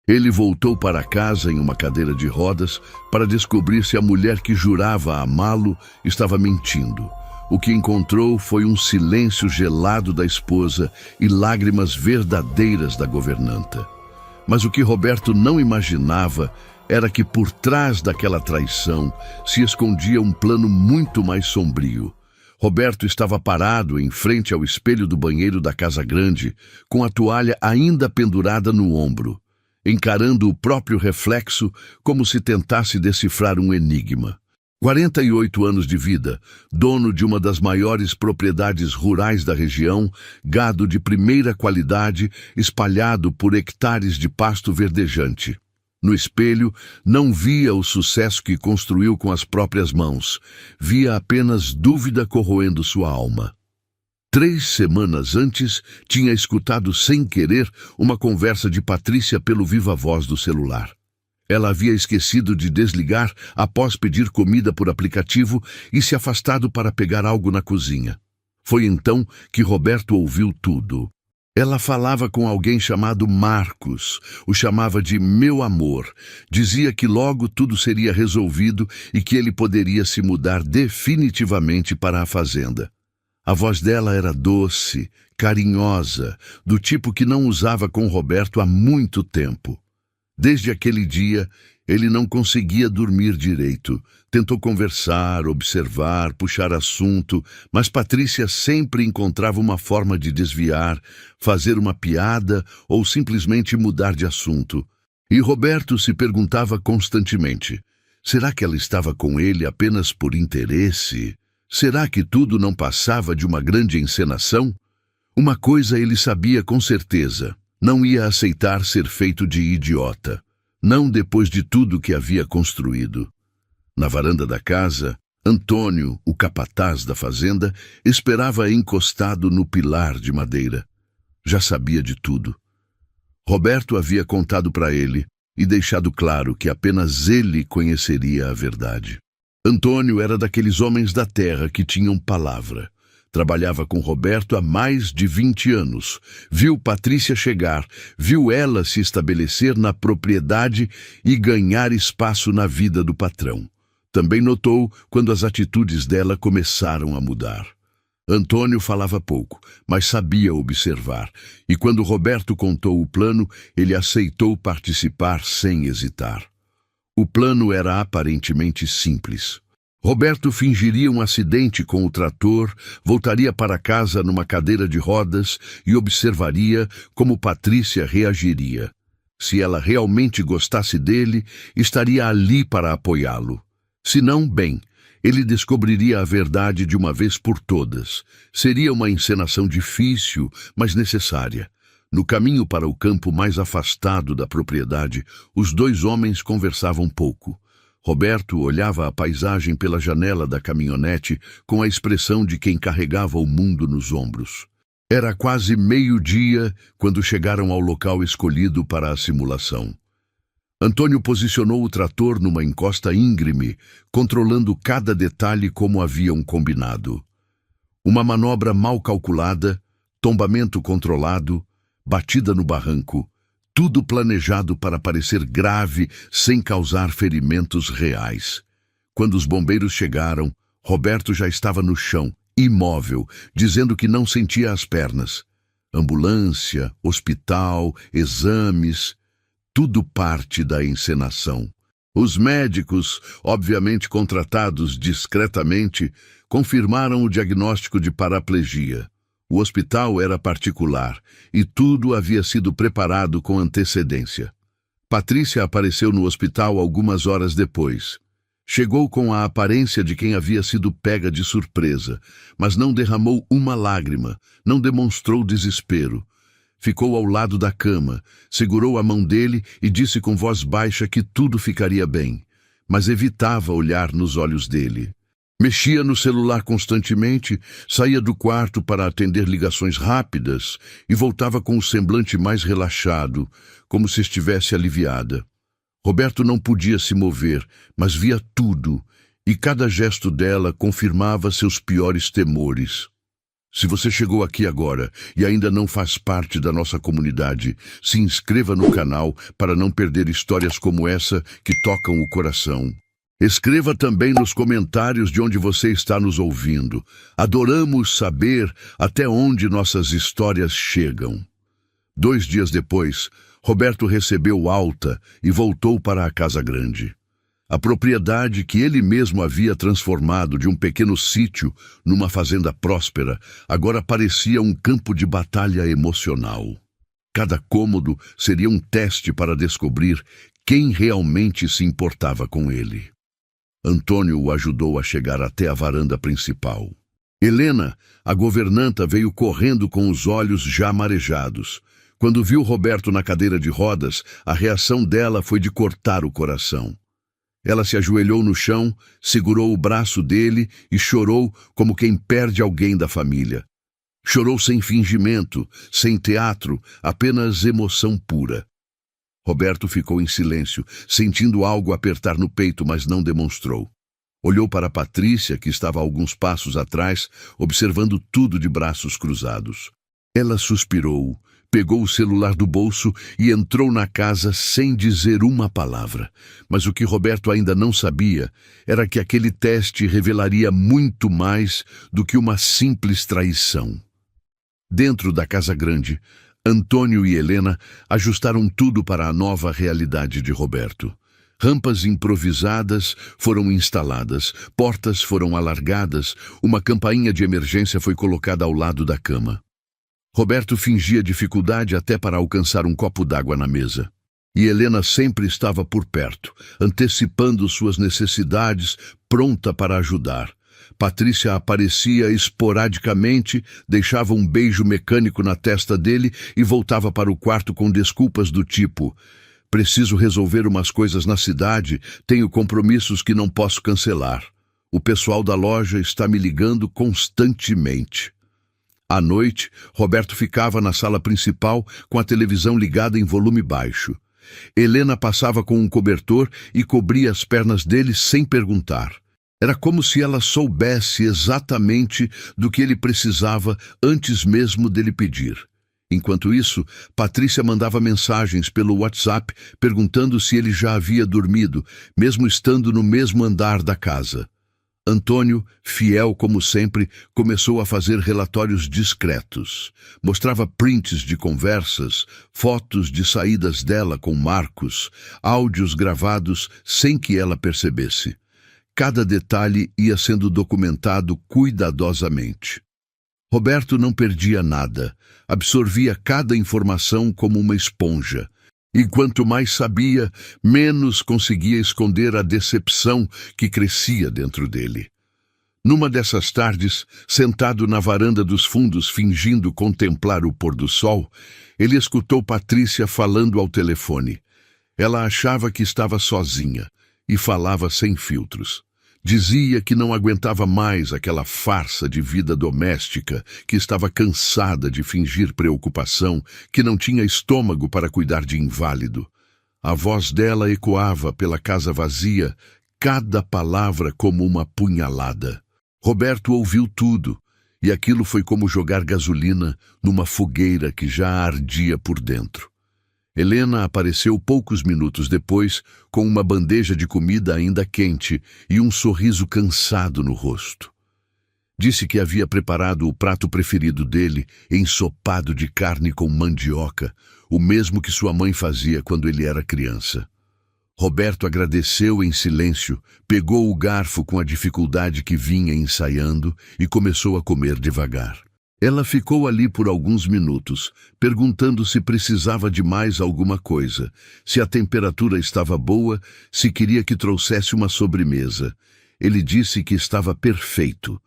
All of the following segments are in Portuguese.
Ele voltou para casa em uma cadeira de rodas para descobrir se a mulher que jurava amá-lo estava mentindo. O que encontrou foi um silêncio gelado da esposa e lágrimas verdadeiras da governanta. Mas o que Roberto não imaginava era que por trás daquela traição se escondia um plano muito mais sombrio. Roberto estava parado em frente ao espelho do banheiro da casa grande, com a toalha ainda pendurada no ombro, encarando o próprio reflexo como se tentasse decifrar um enigma. 48 anos de vida, dono de uma das maiores propriedades rurais da região, gado de primeira qualidade espalhado por hectares de pasto verdejante. No espelho, não via o sucesso que construiu com as próprias mãos, via apenas dúvida corroendo sua alma. 3 semanas antes, tinha escutado sem querer uma conversa de Patrícia pelo viva-voz do celular. Ela havia esquecido de desligar após pedir comida por aplicativo e se afastado para pegar algo na cozinha. Foi então que Roberto ouviu tudo. Ela falava com alguém chamado Marcos, o chamava de meu amor, dizia que logo tudo seria resolvido e que ele poderia se mudar definitivamente para a fazenda. A voz dela era doce, carinhosa, do tipo que não usava com Roberto há muito tempo. Desde aquele dia, ele não conseguia dormir direito. Tentou conversar, observar, puxar assunto, mas Patrícia sempre encontrava uma forma de desviar, fazer uma piada ou simplesmente mudar de assunto. E Roberto se perguntava constantemente: será que ela estava com ele apenas por interesse? Será que tudo não passava de uma grande encenação? Uma coisa ele sabia com certeza: não ia aceitar ser feito de idiota, não depois de tudo que havia construído. Na varanda da casa, Antônio, o capataz da fazenda, esperava encostado no pilar de madeira. Já sabia de tudo. Roberto havia contado para ele e deixado claro que apenas ele conheceria a verdade. Antônio era daqueles homens da terra que tinham palavra. Trabalhava com Roberto há mais de 20 anos. Viu Patrícia chegar, viu ela se estabelecer na propriedade e ganhar espaço na vida do patrão. Também notou quando as atitudes dela começaram a mudar. Antônio falava pouco, mas sabia observar, e quando Roberto contou o plano, ele aceitou participar sem hesitar. O plano era aparentemente simples. Roberto fingiria um acidente com o trator, voltaria para casa numa cadeira de rodas e observaria como Patrícia reagiria. Se ela realmente gostasse dele, estaria ali para apoiá-lo. Se não, bem, ele descobriria a verdade de uma vez por todas. Seria uma encenação difícil, mas necessária. No caminho para o campo mais afastado da propriedade, os 2 homens conversavam pouco. Roberto olhava a paisagem pela janela da caminhonete com a expressão de quem carregava o mundo nos ombros. Era quase meio-dia quando chegaram ao local escolhido para a simulação. Antônio posicionou o trator numa encosta íngreme, controlando cada detalhe como haviam combinado. Uma manobra mal calculada, tombamento controlado, batida no barranco, tudo planejado para parecer grave sem causar ferimentos reais. Quando os bombeiros chegaram, Roberto já estava no chão, imóvel, dizendo que não sentia as pernas. Ambulância, hospital, exames, tudo parte da encenação. Os médicos, obviamente contratados discretamente, confirmaram o diagnóstico de paraplegia. O hospital era particular e tudo havia sido preparado com antecedência. Patrícia apareceu no hospital algumas horas depois. Chegou com a aparência de quem havia sido pega de surpresa, mas não derramou uma lágrima, não demonstrou desespero. Ficou ao lado da cama, segurou a mão dele e disse com voz baixa que tudo ficaria bem, mas evitava olhar nos olhos dele. Mexia no celular constantemente, saía do quarto para atender ligações rápidas e voltava com o semblante mais relaxado, como se estivesse aliviada. Roberto não podia se mover, mas via tudo, e cada gesto dela confirmava seus piores temores. Se você chegou aqui agora e ainda não faz parte da nossa comunidade, se inscreva no canal para não perder histórias como essa que tocam o coração. Escreva também nos comentários de onde você está nos ouvindo. Adoramos saber até onde nossas histórias chegam. 2 dias depois, Roberto recebeu alta e voltou para a Casa Grande. A propriedade que ele mesmo havia transformado de um pequeno sítio numa fazenda próspera agora parecia um campo de batalha emocional. Cada cômodo seria um teste para descobrir quem realmente se importava com ele. Antônio o ajudou a chegar até a varanda principal. Helena, a governanta, veio correndo com os olhos já marejados. Quando viu Roberto na cadeira de rodas, a reação dela foi de cortar o coração. Ela se ajoelhou no chão, segurou o braço dele e chorou como quem perde alguém da família. Chorou sem fingimento, sem teatro, apenas emoção pura. Roberto ficou em silêncio, sentindo algo apertar no peito, mas não demonstrou. Olhou para Patrícia, que estava a alguns passos atrás, observando tudo de braços cruzados. Ela suspirou, pegou o celular do bolso e entrou na casa sem dizer uma palavra. Mas o que Roberto ainda não sabia era que aquele teste revelaria muito mais do que uma simples traição. Dentro da Casa Grande, Antônio e Helena ajustaram tudo para a nova realidade de Roberto. Rampas improvisadas foram instaladas, portas foram alargadas, uma campainha de emergência foi colocada ao lado da cama. Roberto fingia dificuldade até para alcançar um copo d'água na mesa. E Helena sempre estava por perto, antecipando suas necessidades, pronta para ajudar. Patrícia aparecia esporadicamente, deixava um beijo mecânico na testa dele e voltava para o quarto com desculpas do tipo: preciso resolver umas coisas na cidade, tenho compromissos que não posso cancelar. O pessoal da loja está me ligando constantemente. À noite, Roberto ficava na sala principal com a televisão ligada em volume baixo. Helena passava com um cobertor e cobria as pernas dele sem perguntar. Era como se ela soubesse exatamente do que ele precisava antes mesmo dele pedir. Enquanto isso, Patrícia mandava mensagens pelo WhatsApp perguntando se ele já havia dormido, mesmo estando no mesmo andar da casa. Antônio, fiel como sempre, começou a fazer relatórios discretos. Mostrava prints de conversas, fotos de saídas dela com Marcos, áudios gravados sem que ela percebesse. Cada detalhe ia sendo documentado cuidadosamente. Roberto não perdia nada, absorvia cada informação como uma esponja. E quanto mais sabia, menos conseguia esconder a decepção que crescia dentro dele. Numa dessas tardes, sentado na varanda dos fundos fingindo contemplar o pôr do sol, ele escutou Patrícia falando ao telefone. Ela achava que estava sozinha e falava sem filtros. Dizia que não aguentava mais aquela farsa de vida doméstica, que estava cansada de fingir preocupação, que não tinha estômago para cuidar de inválido. A voz dela ecoava pela casa vazia, cada palavra como uma punhalada. Roberto ouviu tudo, e aquilo foi como jogar gasolina numa fogueira que já ardia por dentro. Helena apareceu poucos minutos depois, com uma bandeja de comida ainda quente e um sorriso cansado no rosto. Disse que havia preparado o prato preferido dele, ensopado de carne com mandioca, o mesmo que sua mãe fazia quando ele era criança. Roberto agradeceu em silêncio, pegou o garfo com a dificuldade que vinha ensaiando e começou a comer devagar. Ela ficou ali por alguns minutos, perguntando se precisava de mais alguma coisa, se a temperatura estava boa, se queria que trouxesse uma sobremesa. Ele disse que estava perfeito.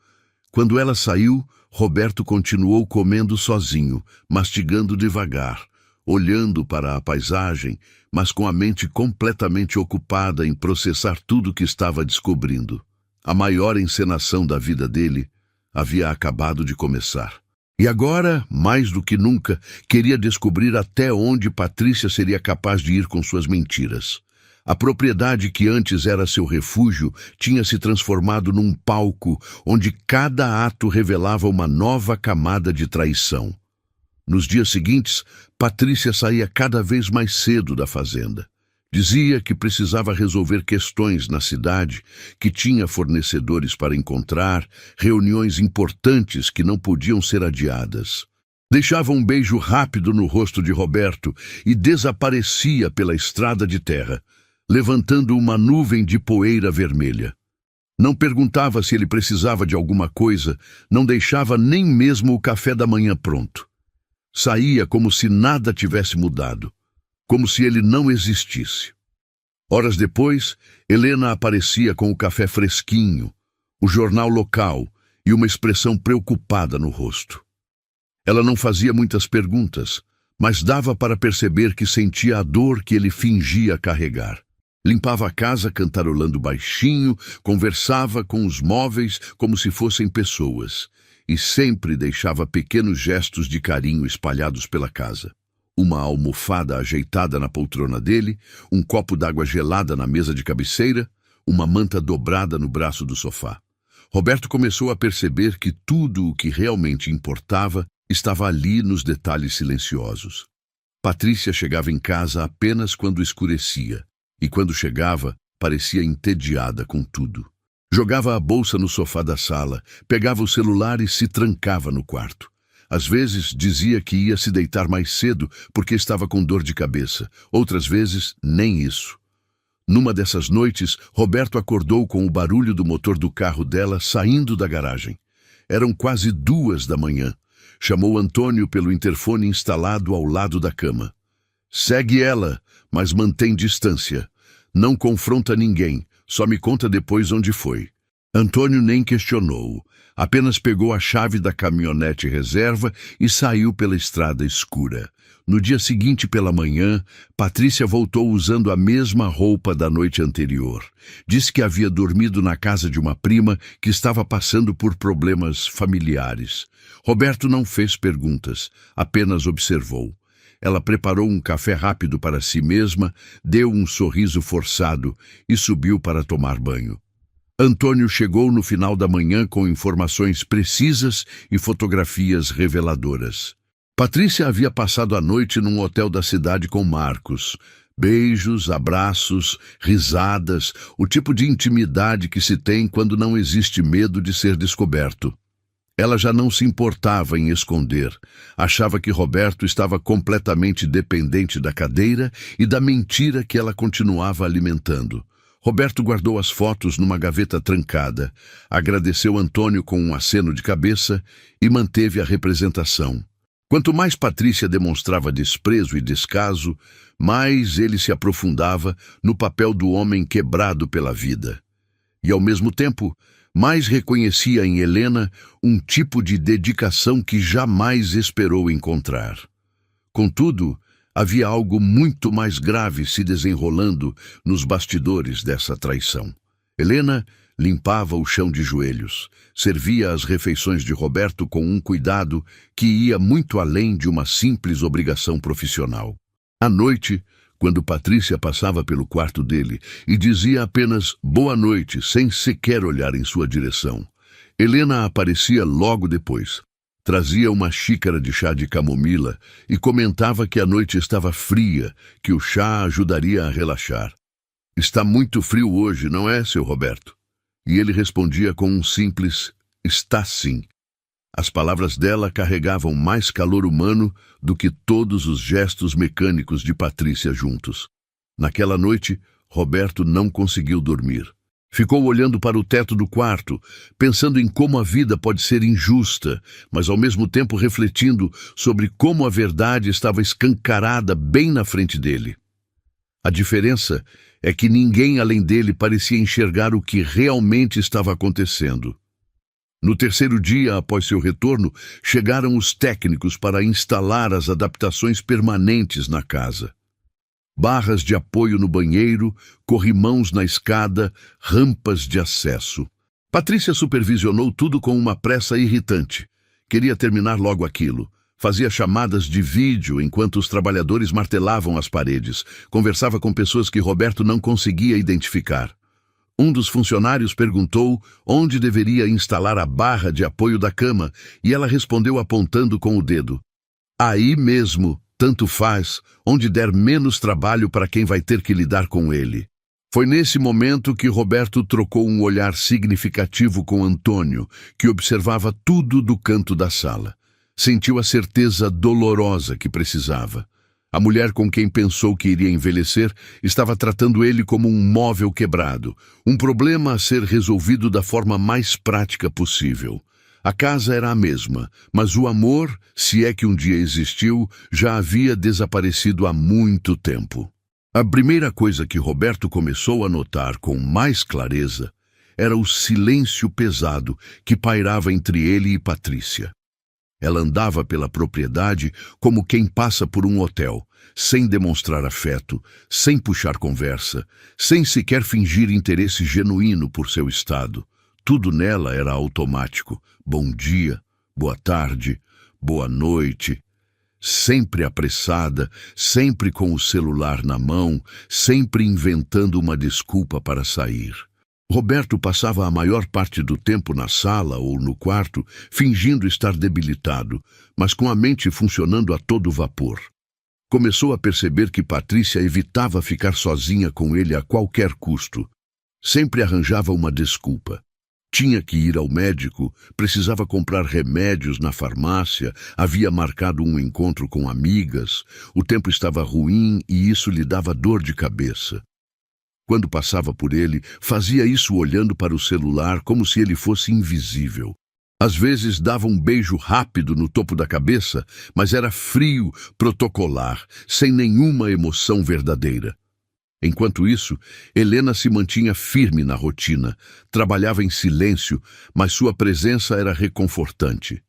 Quando ela saiu, Roberto continuou comendo sozinho, mastigando devagar, olhando para a paisagem, mas com a mente completamente ocupada em processar tudo o que estava descobrindo. A maior encenação da vida dele havia acabado de começar. E agora, mais do que nunca, queria descobrir até onde Patrícia seria capaz de ir com suas mentiras. A propriedade que antes era seu refúgio tinha se transformado num palco onde cada ato revelava uma nova camada de traição. Nos dias seguintes, Patrícia saía cada vez mais cedo da fazenda. Dizia que precisava resolver questões na cidade, que tinha fornecedores para encontrar, reuniões importantes que não podiam ser adiadas. Deixava um beijo rápido no rosto de Roberto e desaparecia pela estrada de terra, levantando uma nuvem de poeira vermelha. Não perguntava se ele precisava de alguma coisa, não deixava nem mesmo o café da manhã pronto. Saía como se nada tivesse mudado, como se ele não existisse. Horas depois, Helena aparecia com o café fresquinho, o jornal local e uma expressão preocupada no rosto. Ela não fazia muitas perguntas, mas dava para perceber que sentia a dor que ele fingia carregar. Limpava a casa cantarolando baixinho, conversava com os móveis como se fossem pessoas, e sempre deixava pequenos gestos de carinho espalhados pela casa. Uma almofada ajeitada na poltrona dele, um copo d'água gelada na mesa de cabeceira, uma manta dobrada no braço do sofá. Roberto começou a perceber que tudo o que realmente importava estava ali nos detalhes silenciosos. Patrícia chegava em casa apenas quando escurecia, e quando chegava, parecia entediada com tudo. Jogava a bolsa no sofá da sala, pegava o celular e se trancava no quarto. Às vezes dizia que ia se deitar mais cedo porque estava com dor de cabeça. Outras vezes, nem isso. Numa dessas noites, Roberto acordou com o barulho do motor do carro dela saindo da garagem. Eram quase 2 da manhã. Chamou Antônio pelo interfone instalado ao lado da cama. Segue ela, mas mantém distância. Não confronta ninguém, só me conta depois onde foi. Antônio nem questionou, apenas pegou a chave da caminhonete reserva e saiu pela estrada escura. No dia seguinte pela manhã, Patrícia voltou usando a mesma roupa da noite anterior. Disse que havia dormido na casa de uma prima que estava passando por problemas familiares. Roberto não fez perguntas, apenas observou. Ela preparou um café rápido para si mesma, deu um sorriso forçado e subiu para tomar banho. Antônio chegou no final da manhã com informações precisas e fotografias reveladoras. Patrícia havia passado a noite num hotel da cidade com Marcos. Beijos, abraços, risadas, o tipo de intimidade que se tem quando não existe medo de ser descoberto. Ela já não se importava em esconder. Achava que Roberto estava completamente dependente da cadeira e da mentira que ela continuava alimentando. Roberto guardou as fotos numa gaveta trancada, agradeceu Antônio com um aceno de cabeça e manteve a representação. Quanto mais Patrícia demonstrava desprezo e descaso, mais ele se aprofundava no papel do homem quebrado pela vida. E, ao mesmo tempo, mais reconhecia em Helena um tipo de dedicação que jamais esperou encontrar. Contudo, havia algo muito mais grave se desenrolando nos bastidores dessa traição. Helena limpava o chão de joelhos, servia as refeições de Roberto com um cuidado que ia muito além de uma simples obrigação profissional. À noite, quando Patrícia passava pelo quarto dele e dizia apenas boa noite sem sequer olhar em sua direção, Helena aparecia logo depois. Trazia uma xícara de chá de camomila e comentava que a noite estava fria, que o chá ajudaria a relaxar. Está muito frio hoje, não é, seu Roberto? E ele respondia com um simples está sim. As palavras dela carregavam mais calor humano do que todos os gestos mecânicos de Patrícia juntos. Naquela noite, Roberto não conseguiu dormir. Ficou olhando para o teto do quarto, pensando em como a vida pode ser injusta, mas ao mesmo tempo refletindo sobre como a verdade estava escancarada bem na frente dele. A diferença é que ninguém além dele parecia enxergar o que realmente estava acontecendo. No terceiro dia após seu retorno, chegaram os técnicos para instalar as adaptações permanentes na casa. Barras de apoio no banheiro, corrimãos na escada, rampas de acesso. Patrícia supervisionou tudo com uma pressa irritante. Queria terminar logo aquilo, Fazia chamadas de vídeo enquanto os trabalhadores martelavam as paredes. Conversava com pessoas que Roberto não conseguia identificar. Um dos funcionários perguntou onde deveria instalar a barra de apoio da cama e ela respondeu apontando com o dedo. Aí mesmo, tanto faz, onde der menos trabalho para quem vai ter que lidar com ele. Foi nesse momento que Roberto trocou um olhar significativo com Antônio, que observava tudo do canto da sala. Sentiu a certeza dolorosa que precisava. A mulher com quem pensou que iria envelhecer estava tratando ele como um móvel quebrado, um problema a ser resolvido da forma mais prática possível. A casa era a mesma, mas o amor, se é que um dia existiu, já havia desaparecido há muito tempo. A primeira coisa que Roberto começou a notar com mais clareza era o silêncio pesado que pairava entre ele e Patrícia. Ela andava pela propriedade como quem passa por um hotel, sem demonstrar afeto, sem puxar conversa, sem sequer fingir interesse genuíno por seu estado. Tudo nela era automático. Bom dia, boa tarde, boa noite. Sempre apressada, sempre com o celular na mão, sempre inventando uma desculpa para sair. Roberto passava a maior parte do tempo na sala ou no quarto, fingindo estar debilitado, mas com a mente funcionando a todo vapor. Começou a perceber que Patrícia evitava ficar sozinha com ele a qualquer custo. Sempre arranjava uma desculpa. Tinha que ir ao médico, precisava comprar remédios na farmácia, havia marcado um encontro com amigas, o tempo estava ruim e isso lhe dava dor de cabeça. Quando passava por ele, fazia isso olhando para o celular como se ele fosse invisível. Às vezes dava um beijo rápido no topo da cabeça, mas era frio, protocolar, sem nenhuma emoção verdadeira. Enquanto isso, Helena se mantinha firme na rotina, trabalhava em silêncio, mas sua presença era reconfortante.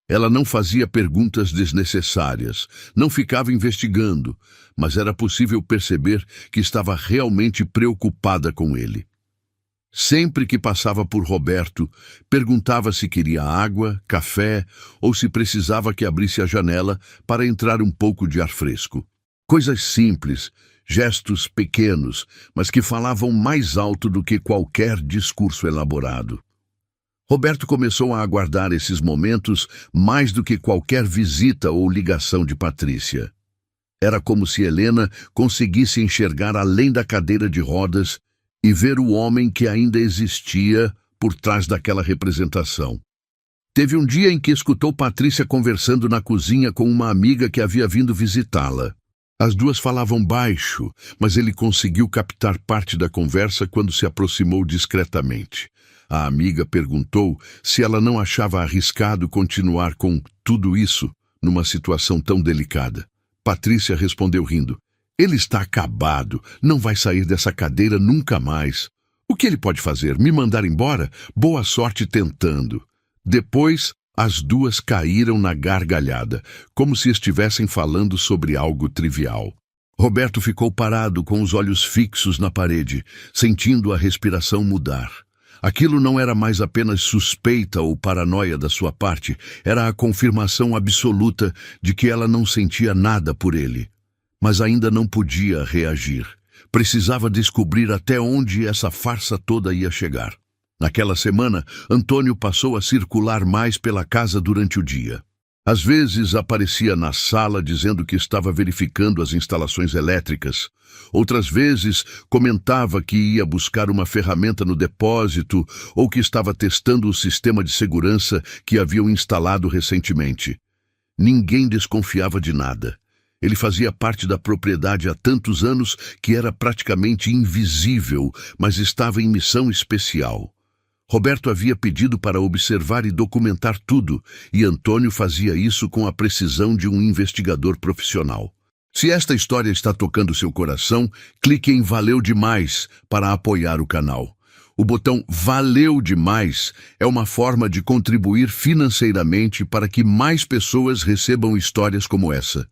Ela não fazia perguntas desnecessárias, não ficava investigando, mas era possível perceber que estava realmente preocupada com ele. Sempre que passava por Roberto, perguntava se queria água, café ou se precisava que abrisse a janela para entrar um pouco de ar fresco. Coisas simples, gestos pequenos, mas que falavam mais alto do que qualquer discurso elaborado. Roberto começou a aguardar esses momentos mais do que qualquer visita ou ligação de Patrícia. Era como se Helena conseguisse enxergar além da cadeira de rodas e ver o homem que ainda existia por trás daquela representação. Teve um dia em que escutou Patrícia conversando na cozinha com uma amiga que havia vindo visitá-la. As duas falavam baixo, mas ele conseguiu captar parte da conversa quando se aproximou discretamente. A amiga perguntou se ela não achava arriscado continuar com tudo isso numa situação tão delicada. Patrícia respondeu rindo. Ele está acabado, não vai sair dessa cadeira nunca mais. O que ele pode fazer? Me mandar embora? Boa sorte tentando. Depois, as duas caíram na gargalhada, como se estivessem falando sobre algo trivial. Roberto ficou parado com os olhos fixos na parede, sentindo a respiração mudar. Aquilo não era mais apenas suspeita ou paranoia da sua parte, era a confirmação absoluta de que ela não sentia nada por ele. Mas ainda não podia reagir. Precisava descobrir até onde essa farsa toda ia chegar. Naquela semana, Antônio passou a circular mais pela casa durante o dia. Às vezes aparecia na sala dizendo que estava verificando as instalações elétricas. Outras vezes comentava que ia buscar uma ferramenta no depósito ou que estava testando o sistema de segurança que haviam instalado recentemente. Ninguém desconfiava de nada. Ele fazia parte da propriedade há tantos anos que era praticamente invisível, mas estava em missão especial. Roberto havia pedido para observar e documentar tudo, e Antônio fazia isso com a precisão de um investigador profissional. Se esta história está tocando seu coração, clique em Valeu Demais para apoiar o canal. O botão Valeu Demais é uma forma de contribuir financeiramente para que mais pessoas recebam histórias como essa.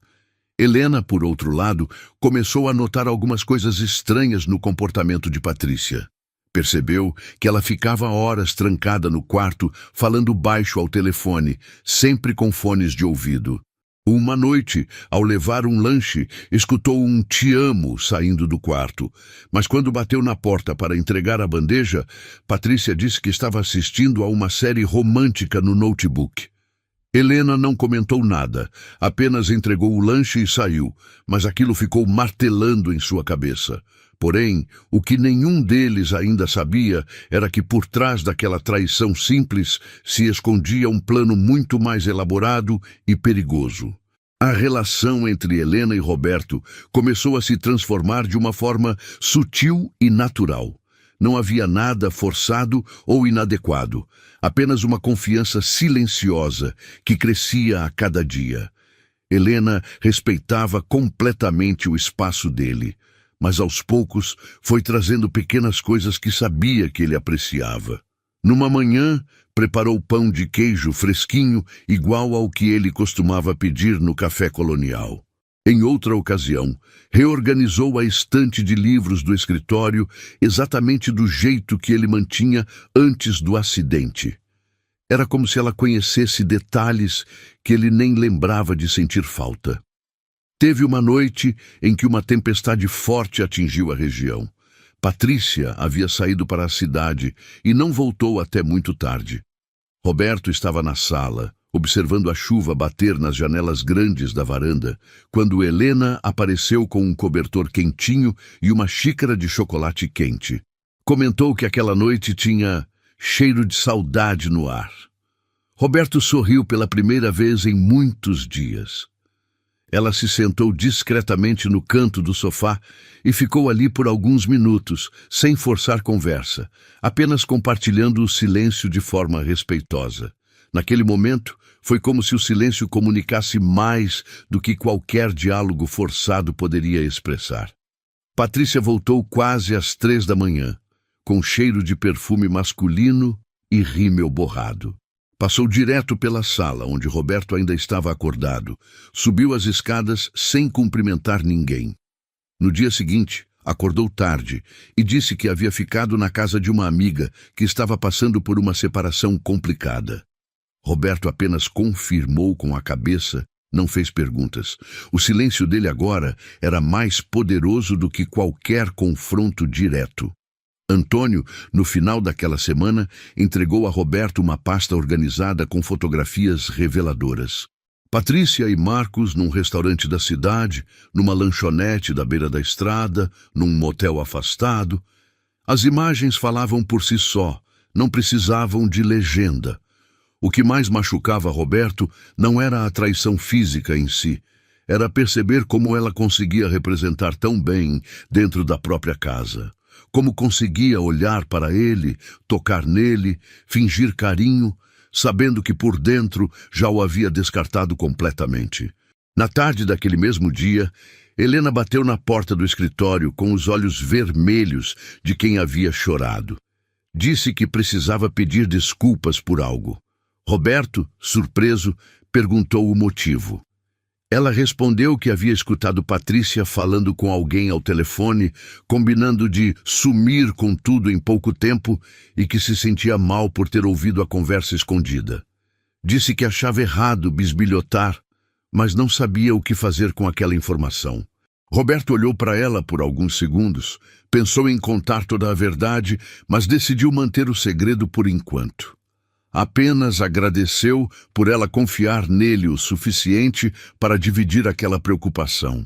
Helena, por outro lado, começou a notar algumas coisas estranhas no comportamento de Patrícia. Percebeu que ela ficava horas trancada no quarto, falando baixo ao telefone, sempre com fones de ouvido. Uma noite, ao levar um lanche, escutou um "te amo" saindo do quarto. Mas quando bateu na porta para entregar a bandeja, Patrícia disse que estava assistindo a uma série romântica no notebook. Helena não comentou nada, apenas entregou o lanche e saiu, mas aquilo ficou martelando em sua cabeça. Porém, o que nenhum deles ainda sabia era que por trás daquela traição simples se escondia um plano muito mais elaborado e perigoso. A relação entre Helena e Roberto começou a se transformar de uma forma sutil e natural. Não havia nada forçado ou inadequado, apenas uma confiança silenciosa que crescia a cada dia. Helena respeitava completamente o espaço dele, mas aos poucos foi trazendo pequenas coisas que sabia que ele apreciava. Numa manhã, preparou pão de queijo fresquinho, igual ao que ele costumava pedir no café colonial. Em outra ocasião, reorganizou a estante de livros do escritório exatamente do jeito que ele mantinha antes do acidente. Era como se ela conhecesse detalhes que ele nem lembrava de sentir falta. Teve uma noite em que uma tempestade forte atingiu a região. Patrícia havia saído para a cidade e não voltou até muito tarde. Roberto estava na sala, observando a chuva bater nas janelas grandes da varanda, quando Helena apareceu com um cobertor quentinho e uma xícara de chocolate quente. Comentou que aquela noite tinha cheiro de saudade no ar. Roberto sorriu pela primeira vez em muitos dias. Ela se sentou discretamente no canto do sofá e ficou ali por alguns minutos, sem forçar conversa, apenas compartilhando o silêncio de forma respeitosa. Naquele momento, foi como se o silêncio comunicasse mais do que qualquer diálogo forçado poderia expressar. Patrícia voltou quase às 3 da manhã, com cheiro de perfume masculino e rímel borrado. Passou direto pela sala, onde Roberto ainda estava acordado. Subiu as escadas sem cumprimentar ninguém. No dia seguinte, acordou tarde e disse que havia ficado na casa de uma amiga que estava passando por uma separação complicada. Roberto apenas confirmou com a cabeça, não fez perguntas. O silêncio dele agora era mais poderoso do que qualquer confronto direto. Antônio, no final daquela semana, entregou a Roberto uma pasta organizada com fotografias reveladoras. Patrícia e Marcos num restaurante da cidade, numa lanchonete da beira da estrada, num motel afastado. As imagens falavam por si só, não precisavam de legenda. O que mais machucava Roberto não era a traição física em si, era perceber como ela conseguia representar tão bem dentro da própria casa. Como conseguia olhar para ele, tocar nele, fingir carinho, sabendo que por dentro já o havia descartado completamente. Na tarde daquele mesmo dia, Helena bateu na porta do escritório com os olhos vermelhos de quem havia chorado. Disse que precisava pedir desculpas por algo. Roberto, surpreso, perguntou o motivo. Ela respondeu que havia escutado Patrícia falando com alguém ao telefone, combinando de sumir com tudo em pouco tempo e que se sentia mal por ter ouvido a conversa escondida. Disse que achava errado bisbilhotar, mas não sabia o que fazer com aquela informação. Roberto olhou para ela por alguns segundos, pensou em contar toda a verdade, mas decidiu manter o segredo por enquanto. Apenas agradeceu por ela confiar nele o suficiente para dividir aquela preocupação.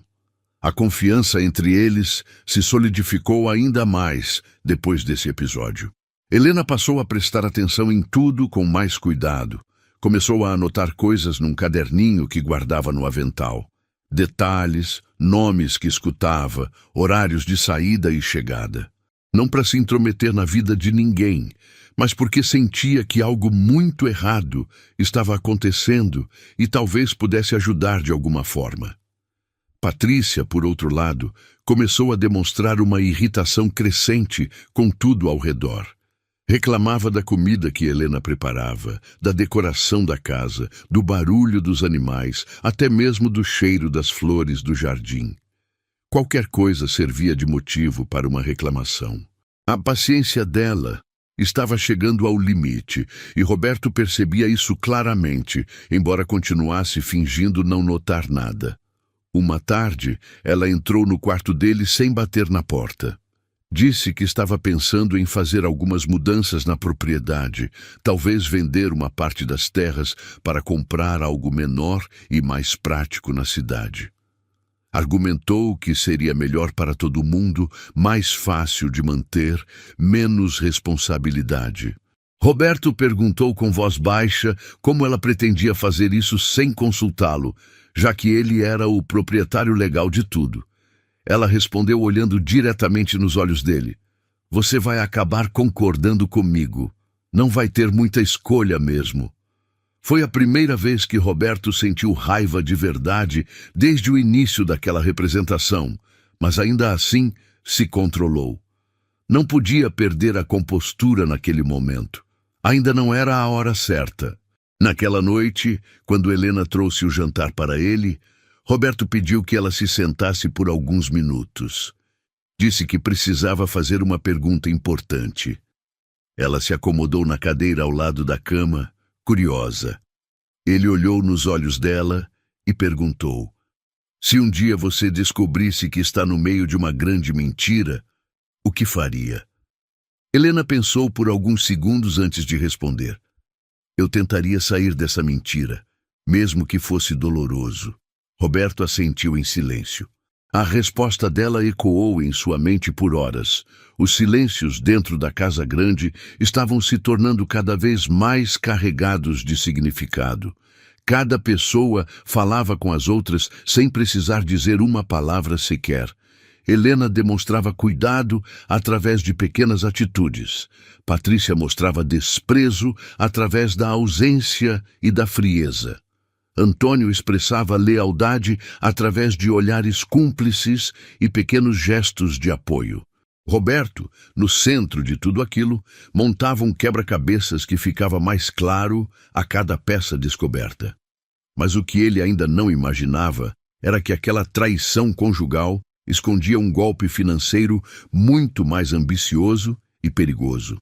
A confiança entre eles se solidificou ainda mais depois desse episódio. Helena passou a prestar atenção em tudo com mais cuidado. Começou a anotar coisas num caderninho que guardava no avental. Detalhes, nomes que escutava, horários de saída e chegada. Não para se intrometer na vida de ninguém, mas porque sentia que algo muito errado estava acontecendo e talvez pudesse ajudar de alguma forma. Patrícia, por outro lado, começou a demonstrar uma irritação crescente com tudo ao redor. Reclamava da comida que Helena preparava, da decoração da casa, do barulho dos animais, até mesmo do cheiro das flores do jardim. Qualquer coisa servia de motivo para uma reclamação. A paciência dela Estava chegando ao limite, e Roberto percebia isso claramente, embora continuasse fingindo não notar nada. Uma tarde, ela entrou no quarto dele sem bater na porta. Disse que estava pensando em fazer algumas mudanças na propriedade, talvez vender uma parte das terras para comprar algo menor e mais prático na cidade. Argumentou que seria melhor para todo mundo, mais fácil de manter, menos responsabilidade. Roberto perguntou com voz baixa como ela pretendia fazer isso sem consultá-lo, já que ele era o proprietário legal de tudo. Ela respondeu olhando diretamente nos olhos dele. Você vai acabar concordando comigo. Não vai ter muita escolha mesmo. Foi a primeira vez que Roberto sentiu raiva de verdade desde o início daquela representação, mas ainda assim se controlou. Não podia perder a compostura naquele momento. Ainda não era a hora certa. Naquela noite, quando Helena trouxe o jantar para ele, Roberto pediu que ela se sentasse por alguns minutos. Disse que precisava fazer uma pergunta importante. Ela se acomodou na cadeira ao lado da cama, curiosa. Ele olhou nos olhos dela e perguntou: se um dia você descobrisse que está no meio de uma grande mentira, o que faria? Helena pensou por alguns segundos antes de responder. Eu tentaria sair dessa mentira, mesmo que fosse doloroso. Roberto assentiu em silêncio. A resposta dela ecoou em sua mente por horas. Os silêncios dentro da casa grande estavam se tornando cada vez mais carregados de significado. Cada pessoa falava com as outras sem precisar dizer uma palavra sequer. Helena demonstrava cuidado através de pequenas atitudes. Patrícia mostrava desprezo através da ausência e da frieza. Antônio expressava lealdade através de olhares cúmplices e pequenos gestos de apoio. Roberto, no centro de tudo aquilo, montava um quebra-cabeças que ficava mais claro a cada peça descoberta. Mas o que ele ainda não imaginava era que aquela traição conjugal escondia um golpe financeiro muito mais ambicioso e perigoso.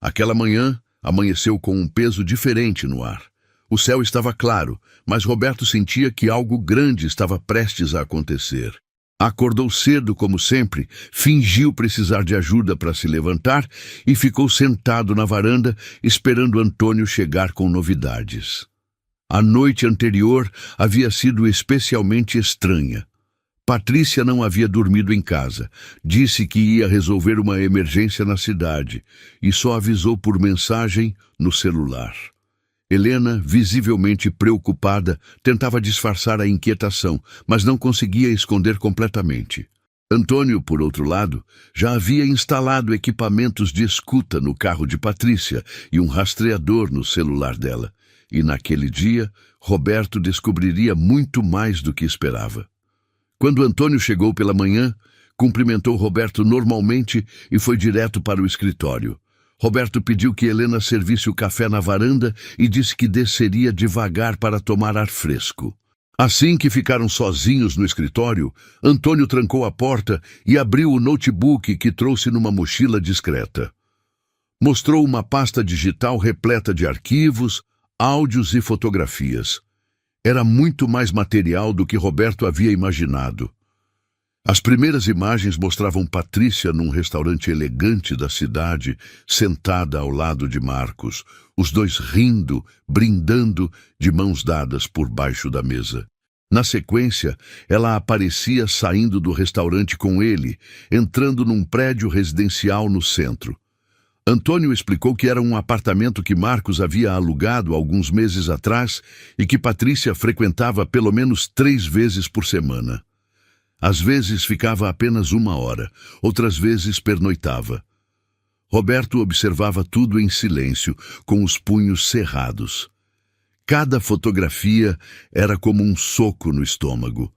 Aquela manhã amanheceu com um peso diferente no ar. O céu estava claro, mas Roberto sentia que algo grande estava prestes a acontecer. Acordou cedo, como sempre, fingiu precisar de ajuda para se levantar e ficou sentado na varanda, esperando Antônio chegar com novidades. A noite anterior havia sido especialmente estranha. Patrícia não havia dormido em casa. Disse que ia resolver uma emergência na cidade e só avisou por mensagem no celular. Helena, visivelmente preocupada, tentava disfarçar a inquietação, mas não conseguia esconder completamente. Antônio, por outro lado, já havia instalado equipamentos de escuta no carro de Patrícia e um rastreador no celular dela. E naquele dia, Roberto descobriria muito mais do que esperava. Quando Antônio chegou pela manhã, cumprimentou Roberto normalmente e foi direto para o escritório. Roberto pediu que Helena servisse o café na varanda e disse que desceria devagar para tomar ar fresco. Assim que ficaram sozinhos no escritório, Antônio trancou a porta e abriu o notebook que trouxe numa mochila discreta. Mostrou uma pasta digital repleta de arquivos, áudios e fotografias. Era muito mais material do que Roberto havia imaginado. As primeiras imagens mostravam Patrícia num restaurante elegante da cidade, sentada ao lado de Marcos, os dois rindo, brindando, de mãos dadas por baixo da mesa. Na sequência, ela aparecia saindo do restaurante com ele, entrando num prédio residencial no centro. Antônio explicou que era um apartamento que Marcos havia alugado alguns meses atrás e que Patrícia frequentava pelo menos 3 vezes por semana. Às vezes ficava apenas 1 hora, outras vezes pernoitava. Roberto observava tudo em silêncio, com os punhos cerrados. Cada fotografia era como um soco no estômago,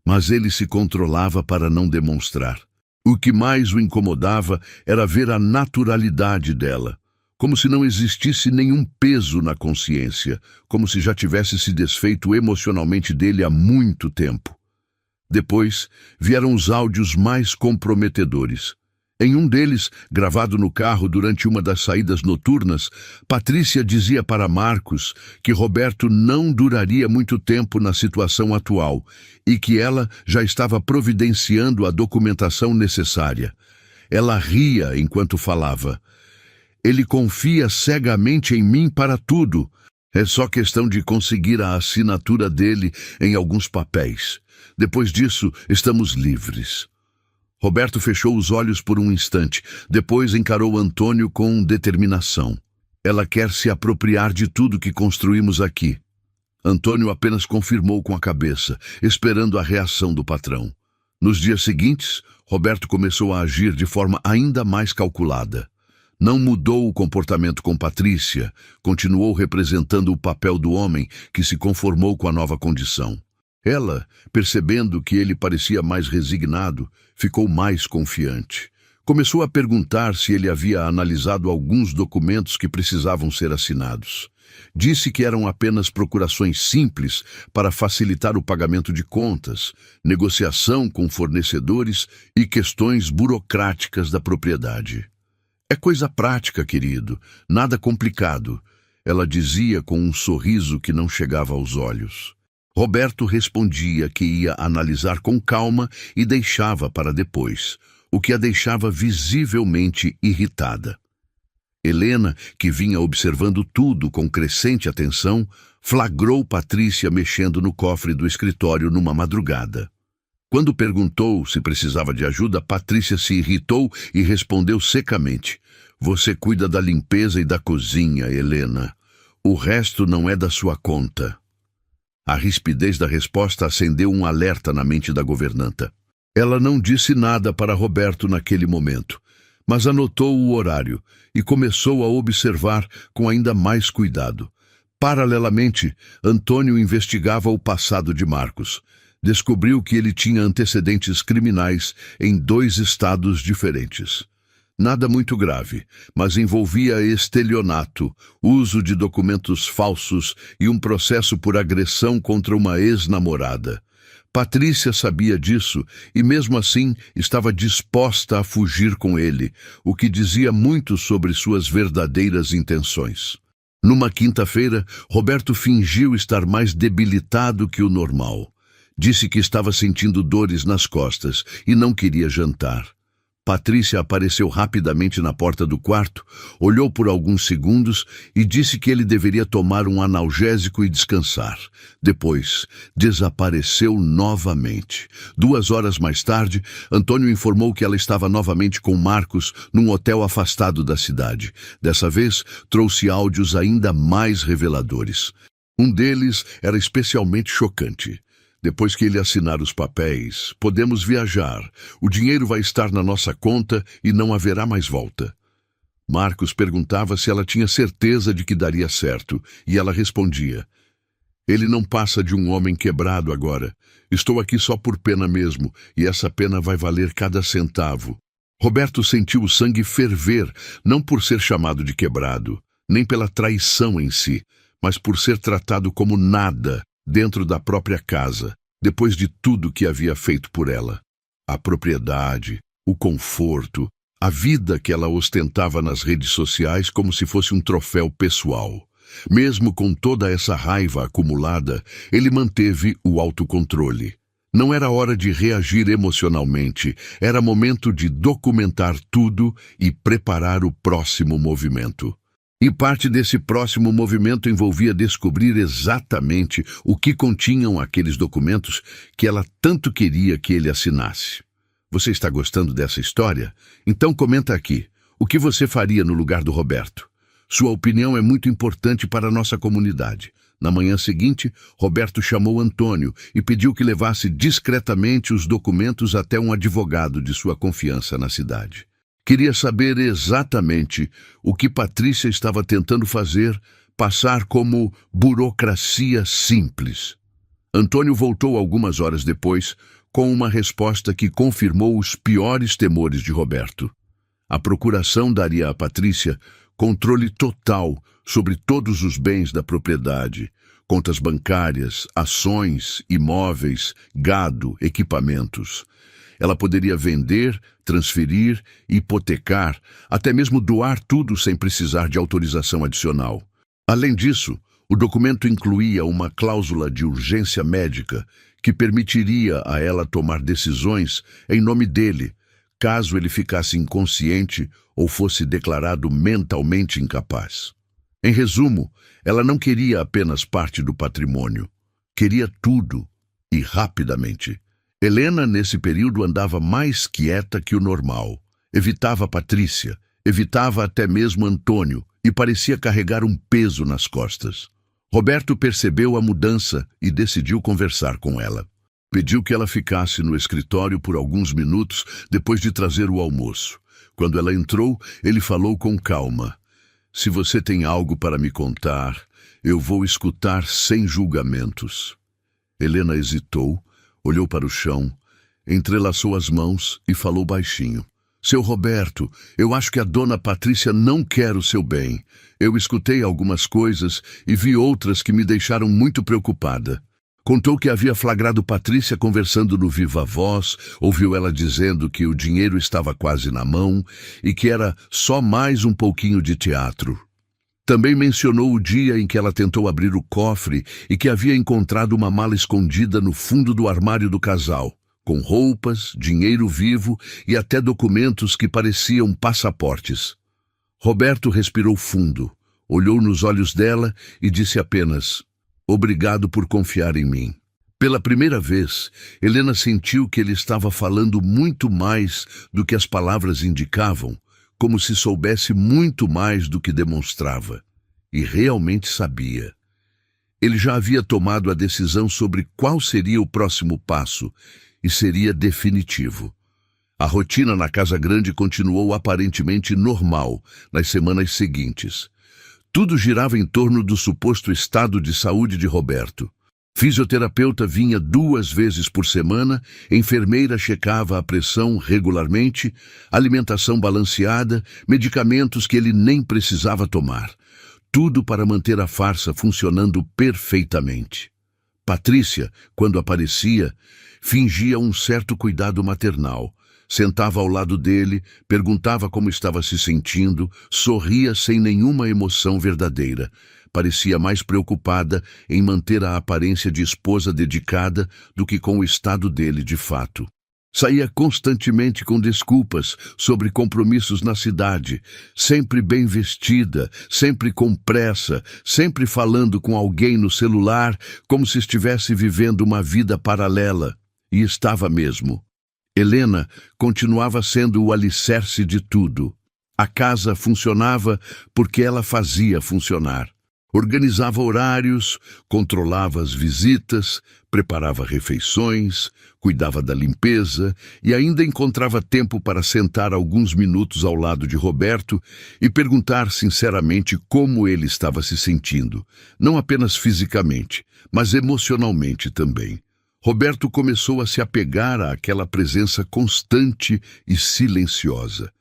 mas ele se controlava para não demonstrar. O que mais o incomodava era ver a naturalidade dela, como se não existisse nenhum peso na consciência, como se já tivesse se desfeito emocionalmente dele há muito tempo. Depois vieram os áudios mais comprometedores. Em um deles, gravado no carro durante uma das saídas noturnas, Patrícia dizia para Marcos que Roberto não duraria muito tempo na situação atual e que ela já estava providenciando a documentação necessária. Ela ria enquanto falava. Ele confia cegamente em mim para tudo. É só questão de conseguir a assinatura dele em alguns papéis. Depois disso, estamos livres. Roberto fechou os olhos por um instante, depois encarou Antônio com determinação. Ela quer se apropriar de tudo que construímos aqui. Antônio apenas confirmou com a cabeça, esperando a reação do patrão. Nos dias seguintes, Roberto começou a agir de forma ainda mais calculada. Não mudou o comportamento com Patrícia, continuou representando o papel do homem que se conformou com a nova condição. Ela, percebendo que ele parecia mais resignado, ficou mais confiante. Começou a perguntar se ele havia analisado alguns documentos que precisavam ser assinados. Disse que eram apenas procurações simples para facilitar o pagamento de contas, negociação com fornecedores e questões burocráticas da propriedade. É coisa prática, querido, nada complicado, ela dizia com um sorriso que não chegava aos olhos. Roberto respondia que ia analisar com calma e deixava para depois, o que a deixava visivelmente irritada. Helena, que vinha observando tudo com crescente atenção, flagrou Patrícia mexendo no cofre do escritório numa madrugada. Quando perguntou se precisava de ajuda, Patrícia se irritou e respondeu secamente: "Você cuida da limpeza e da cozinha, Helena. O resto não é da sua conta." A rispidez da resposta acendeu um alerta na mente da governanta. Ela não disse nada para Roberto naquele momento, mas anotou o horário e começou a observar com ainda mais cuidado. Paralelamente, Antônio investigava o passado de Marcos. Descobriu que ele tinha antecedentes criminais em 2 estados diferentes. Nada muito grave, mas envolvia estelionato, uso de documentos falsos e um processo por agressão contra uma ex-namorada. Patrícia sabia disso e, mesmo assim, estava disposta a fugir com ele, o que dizia muito sobre suas verdadeiras intenções. Numa quinta-feira, Roberto fingiu estar mais debilitado que o normal. Disse que estava sentindo dores nas costas e não queria jantar. Patrícia apareceu rapidamente na porta do quarto, olhou por alguns segundos e disse que ele deveria tomar um analgésico e descansar. Depois, desapareceu novamente. 2 horas mais tarde, Antônio informou que ela estava novamente com Marcos num hotel afastado da cidade. Dessa vez, trouxe áudios ainda mais reveladores. Um deles era especialmente chocante. "Depois que ele assinar os papéis, podemos viajar. O dinheiro vai estar na nossa conta e não haverá mais volta." Marcos perguntava se ela tinha certeza de que daria certo, e ela respondia: "Ele não passa de um homem quebrado agora. Estou aqui só por pena mesmo, e essa pena vai valer cada centavo." Roberto sentiu o sangue ferver, não por ser chamado de quebrado, nem pela traição em si, mas por ser tratado como nada dentro da própria casa, depois de tudo que havia feito por ela. A propriedade, o conforto, a vida que ela ostentava nas redes sociais como se fosse um troféu pessoal. Mesmo com toda essa raiva acumulada, ele manteve o autocontrole. Não era hora de reagir emocionalmente, era momento de documentar tudo e preparar o próximo movimento. E parte desse próximo movimento envolvia descobrir exatamente o que continham aqueles documentos que ela tanto queria que ele assinasse. Você está gostando dessa história? Então comenta aqui. O que você faria no lugar do Roberto? Sua opinião é muito importante para a nossa comunidade. Na manhã seguinte, Roberto chamou Antônio e pediu que levasse discretamente os documentos até um advogado de sua confiança na cidade. Queria saber exatamente o que Patrícia estava tentando fazer, passar como burocracia simples. Antônio voltou algumas horas depois com uma resposta que confirmou os piores temores de Roberto. A procuração daria a Patrícia controle total sobre todos os bens da propriedade, contas bancárias, ações, imóveis, gado, equipamentos. Ela poderia vender, transferir, hipotecar, até mesmo doar tudo sem precisar de autorização adicional. Além disso, o documento incluía uma cláusula de urgência médica que permitiria a ela tomar decisões em nome dele, caso ele ficasse inconsciente ou fosse declarado mentalmente incapaz. Em resumo, ela não queria apenas parte do patrimônio, queria tudo, e rapidamente. Helena, nesse período, andava mais quieta que o normal. Evitava Patrícia, evitava até mesmo Antônio, e parecia carregar um peso nas costas. Roberto percebeu a mudança e decidiu conversar com ela. Pediu que ela ficasse no escritório por alguns minutos depois de trazer o almoço. Quando ela entrou, ele falou com calma. Se você tem algo para me contar, eu vou escutar sem julgamentos. Helena hesitou, olhou para o chão, entrelaçou as mãos e falou baixinho. Seu Roberto, eu acho que a dona Patrícia não quer o seu bem. Eu escutei algumas coisas e vi outras que me deixaram muito preocupada. Contou que havia flagrado Patrícia conversando no Viva Voz, ouviu ela dizendo que o dinheiro estava quase na mão e que era só mais um pouquinho de teatro. Também mencionou o dia em que ela tentou abrir o cofre e que havia encontrado uma mala escondida no fundo do armário do casal, com roupas, dinheiro vivo e até documentos que pareciam passaportes. Roberto respirou fundo, olhou nos olhos dela e disse apenas: "Obrigado por confiar em mim." Pela primeira vez, Helena sentiu que ele estava falando muito mais do que as palavras indicavam, como se soubesse muito mais do que demonstrava. E realmente sabia. Ele já havia tomado a decisão sobre qual seria o próximo passo, e seria definitivo. A rotina na Casa Grande continuou aparentemente normal nas semanas seguintes. Tudo girava em torno do suposto estado de saúde de Roberto. Fisioterapeuta vinha 2 vezes por semana, enfermeira checava a pressão regularmente, alimentação balanceada, medicamentos que ele nem precisava tomar. Tudo para manter a farsa funcionando perfeitamente. Patrícia, quando aparecia, fingia um certo cuidado maternal. Sentava ao lado dele, perguntava como estava se sentindo, sorria sem nenhuma emoção verdadeira. Parecia mais preocupada em manter a aparência de esposa dedicada do que com o estado dele de fato. Saía constantemente com desculpas sobre compromissos na cidade, sempre bem vestida, sempre com pressa, sempre falando com alguém no celular, como se estivesse vivendo uma vida paralela. E estava mesmo. Helena continuava sendo o alicerce de tudo. A casa funcionava porque ela fazia funcionar. Organizava horários, controlava as visitas, preparava refeições, cuidava da limpeza e ainda encontrava tempo para sentar alguns minutos ao lado de Roberto e perguntar sinceramente como ele estava se sentindo, não apenas fisicamente, mas emocionalmente também. Roberto começou a se apegar àquela presença constante e silenciosa.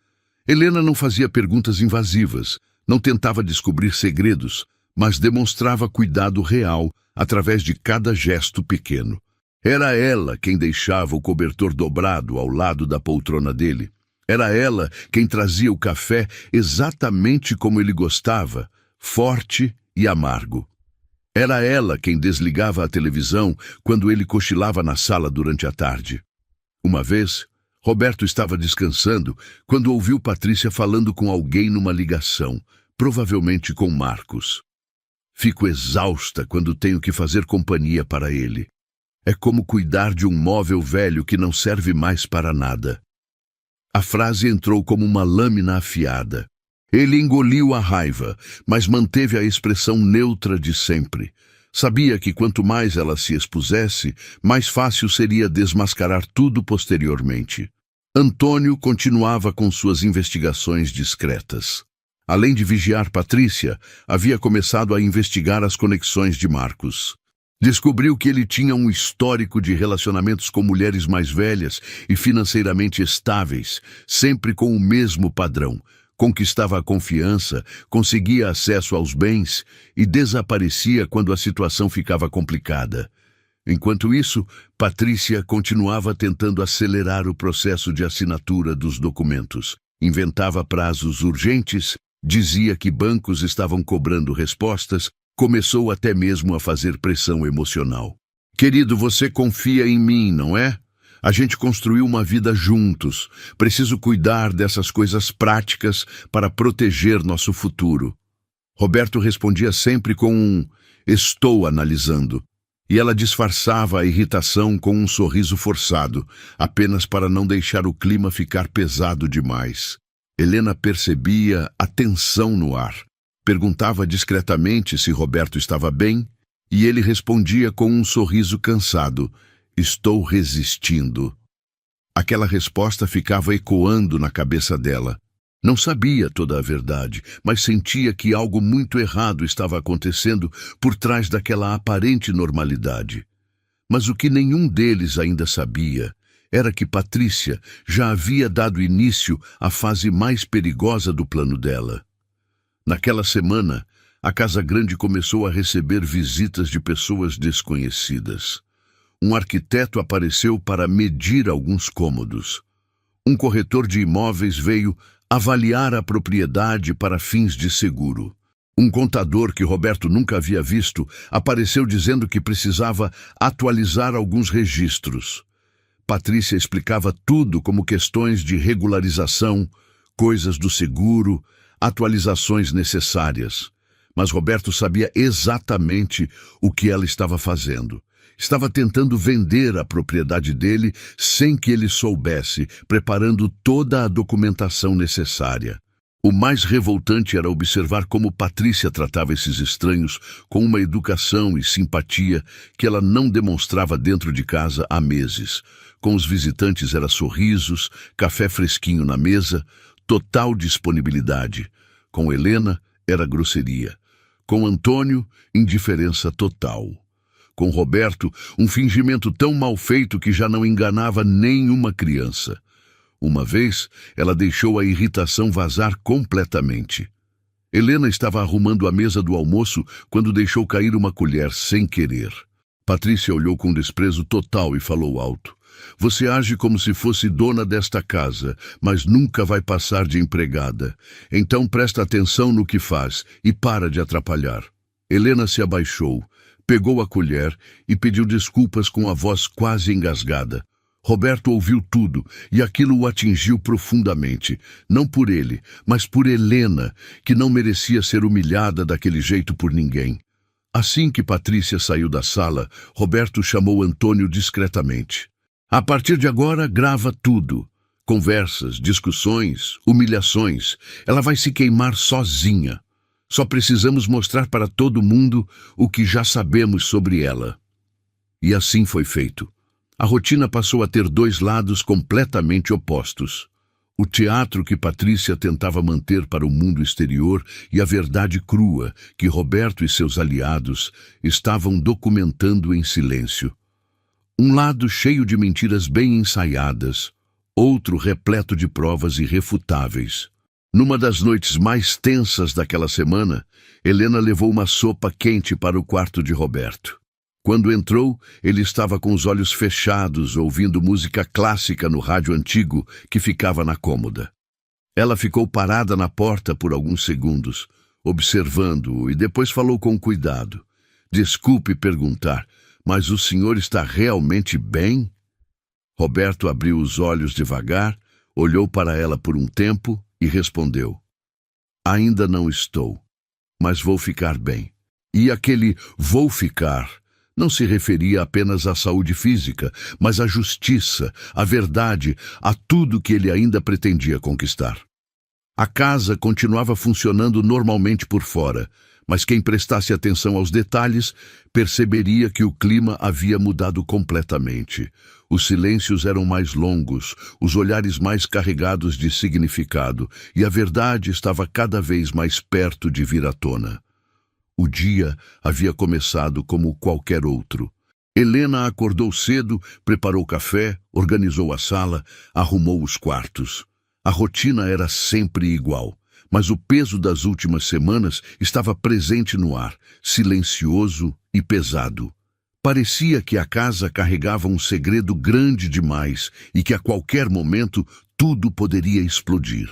Helena não fazia perguntas invasivas, não tentava descobrir segredos, mas demonstrava cuidado real através de cada gesto pequeno. Era ela quem deixava o cobertor dobrado ao lado da poltrona dele. Era ela quem trazia o café exatamente como ele gostava, forte e amargo. Era ela quem desligava a televisão quando ele cochilava na sala durante a tarde. Uma vez, Roberto estava descansando quando ouviu Patrícia falando com alguém numa ligação, provavelmente com Marcos. Fico exausta quando tenho que fazer companhia para ele. É como cuidar de um móvel velho que não serve mais para nada. A frase entrou como uma lâmina afiada. Ele engoliu a raiva, mas manteve a expressão neutra de sempre. Sabia que quanto mais ela se expusesse, mais fácil seria desmascarar tudo posteriormente. Antônio continuava com suas investigações discretas. Além de vigiar Patrícia, havia começado a investigar as conexões de Marcos. Descobriu que ele tinha um histórico de relacionamentos com mulheres mais velhas e financeiramente estáveis, sempre com o mesmo padrão. Conquistava a confiança, conseguia acesso aos bens e desaparecia quando a situação ficava complicada. Enquanto isso, Patrícia continuava tentando acelerar o processo de assinatura dos documentos. Inventava prazos urgentes, dizia que bancos estavam cobrando respostas, começou até mesmo a fazer pressão emocional. Querido, você confia em mim, não é? A gente construiu uma vida juntos. Preciso cuidar dessas coisas práticas para proteger nosso futuro. Roberto respondia sempre com um "estou analisando". E ela disfarçava a irritação com um sorriso forçado, apenas para não deixar o clima ficar pesado demais. Helena percebia a tensão no ar. Perguntava discretamente se Roberto estava bem, e ele respondia com um sorriso cansado: "Estou resistindo". Aquela resposta ficava ecoando na cabeça dela. Não sabia toda a verdade, mas sentia que algo muito errado estava acontecendo por trás daquela aparente normalidade. Mas o que nenhum deles ainda sabia era que Patrícia já havia dado início à fase mais perigosa do plano dela. Naquela semana, a Casa Grande começou a receber visitas de pessoas desconhecidas. Um arquiteto apareceu para medir alguns cômodos. Um corretor de imóveis veio avaliar a propriedade para fins de seguro. Um contador que Roberto nunca havia visto apareceu dizendo que precisava atualizar alguns registros. Patrícia explicava tudo como questões de regularização, coisas do seguro, atualizações necessárias. Mas Roberto sabia exatamente o que ela estava fazendo. Estava tentando vender a propriedade dele sem que ele soubesse, preparando toda a documentação necessária. O mais revoltante era observar como Patrícia tratava esses estranhos com uma educação e simpatia que ela não demonstrava dentro de casa há meses. Com os visitantes era sorrisos, café fresquinho na mesa, total disponibilidade. Com Helena era grosseria. Com Antônio, indiferença total. Com Roberto, um fingimento tão mal feito que já não enganava nenhuma criança. Uma vez, ela deixou a irritação vazar completamente. Helena estava arrumando a mesa do almoço quando deixou cair uma colher sem querer. Patrícia olhou com desprezo total e falou alto: "Você age como se fosse dona desta casa, mas nunca vai passar de empregada. Então presta atenção no que faz e para de atrapalhar." Helena se abaixou, pegou a colher e pediu desculpas com a voz quase engasgada. Roberto ouviu tudo e aquilo o atingiu profundamente, não por ele, mas por Helena, que não merecia ser humilhada daquele jeito por ninguém. Assim que Patrícia saiu da sala, Roberto chamou Antônio discretamente. "A partir de agora, grava tudo. Conversas, discussões, humilhações. Ela vai se queimar sozinha. Só precisamos mostrar para todo mundo o que já sabemos sobre ela." E assim foi feito. A rotina passou a ter dois lados completamente opostos. O teatro que Patrícia tentava manter para o mundo exterior e a verdade crua que Roberto e seus aliados estavam documentando em silêncio. Um lado cheio de mentiras bem ensaiadas, outro repleto de provas irrefutáveis. Numa das noites mais tensas daquela semana, Helena levou uma sopa quente para o quarto de Roberto. Quando entrou, ele estava com os olhos fechados, ouvindo música clássica no rádio antigo que ficava na cômoda. Ela ficou parada na porta por alguns segundos, observando-o, e depois falou com cuidado: "Desculpe perguntar, mas o senhor está realmente bem?" Roberto abriu os olhos devagar, olhou para ela por um tempo e respondeu: "Ainda não estou, mas vou ficar bem." E aquele "vou ficar" não se referia apenas à saúde física, mas à justiça, à verdade, a tudo que ele ainda pretendia conquistar. A casa continuava funcionando normalmente por fora, mas quem prestasse atenção aos detalhes perceberia que o clima havia mudado completamente. Os silêncios eram mais longos, os olhares mais carregados de significado, e a verdade estava cada vez mais perto de vir à tona. O dia havia começado como qualquer outro. Helena acordou cedo, preparou café, organizou a sala, arrumou os quartos. A rotina era sempre igual, mas o peso das últimas semanas estava presente no ar, silencioso e pesado. Parecia que a casa carregava um segredo grande demais e que a qualquer momento tudo poderia explodir.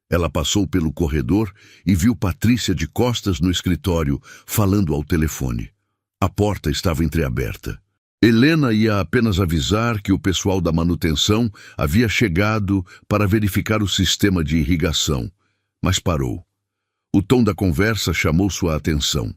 Ela passou pelo corredor e viu Patrícia de costas no escritório, falando ao telefone. A porta estava entreaberta. Helena ia apenas avisar que o pessoal da manutenção havia chegado para verificar o sistema de irrigação, mas parou. O tom da conversa chamou sua atenção.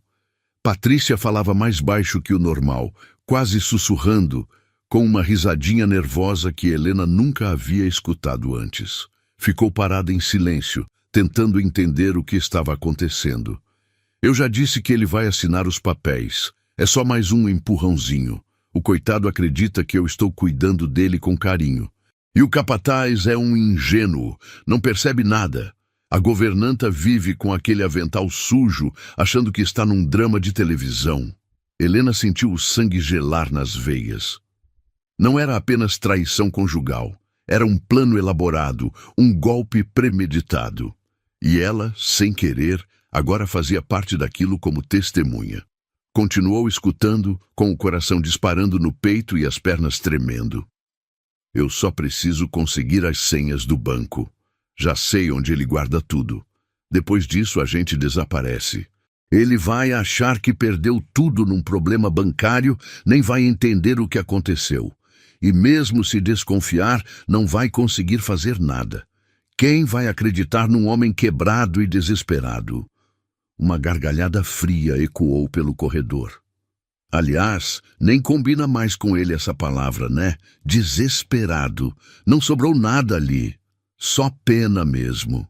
Patrícia falava mais baixo que o normal, quase sussurrando, com uma risadinha nervosa que Helena nunca havia escutado antes. Ficou parada em silêncio, tentando entender o que estava acontecendo. Eu já disse que ele vai assinar os papéis. É só mais um empurrãozinho. O coitado acredita que eu estou cuidando dele com carinho. E o capataz é um ingênuo, não percebe nada. A governanta vive com aquele avental sujo, achando que está num drama de televisão. Helena sentiu o sangue gelar nas veias. Não era apenas traição conjugal. Era um plano elaborado, um golpe premeditado. E ela, sem querer, agora fazia parte daquilo como testemunha. Continuou escutando, com o coração disparando no peito e as pernas tremendo. Eu só preciso conseguir as senhas do banco. Já sei onde ele guarda tudo. Depois disso, a gente desaparece. Ele vai achar que perdeu tudo num problema bancário, nem vai entender o que aconteceu. E mesmo se desconfiar, não vai conseguir fazer nada. Quem vai acreditar num homem quebrado e desesperado? Uma gargalhada fria ecoou pelo corredor. Aliás, nem combina mais com ele essa palavra, né? Desesperado. Não sobrou nada ali. Só pena mesmo.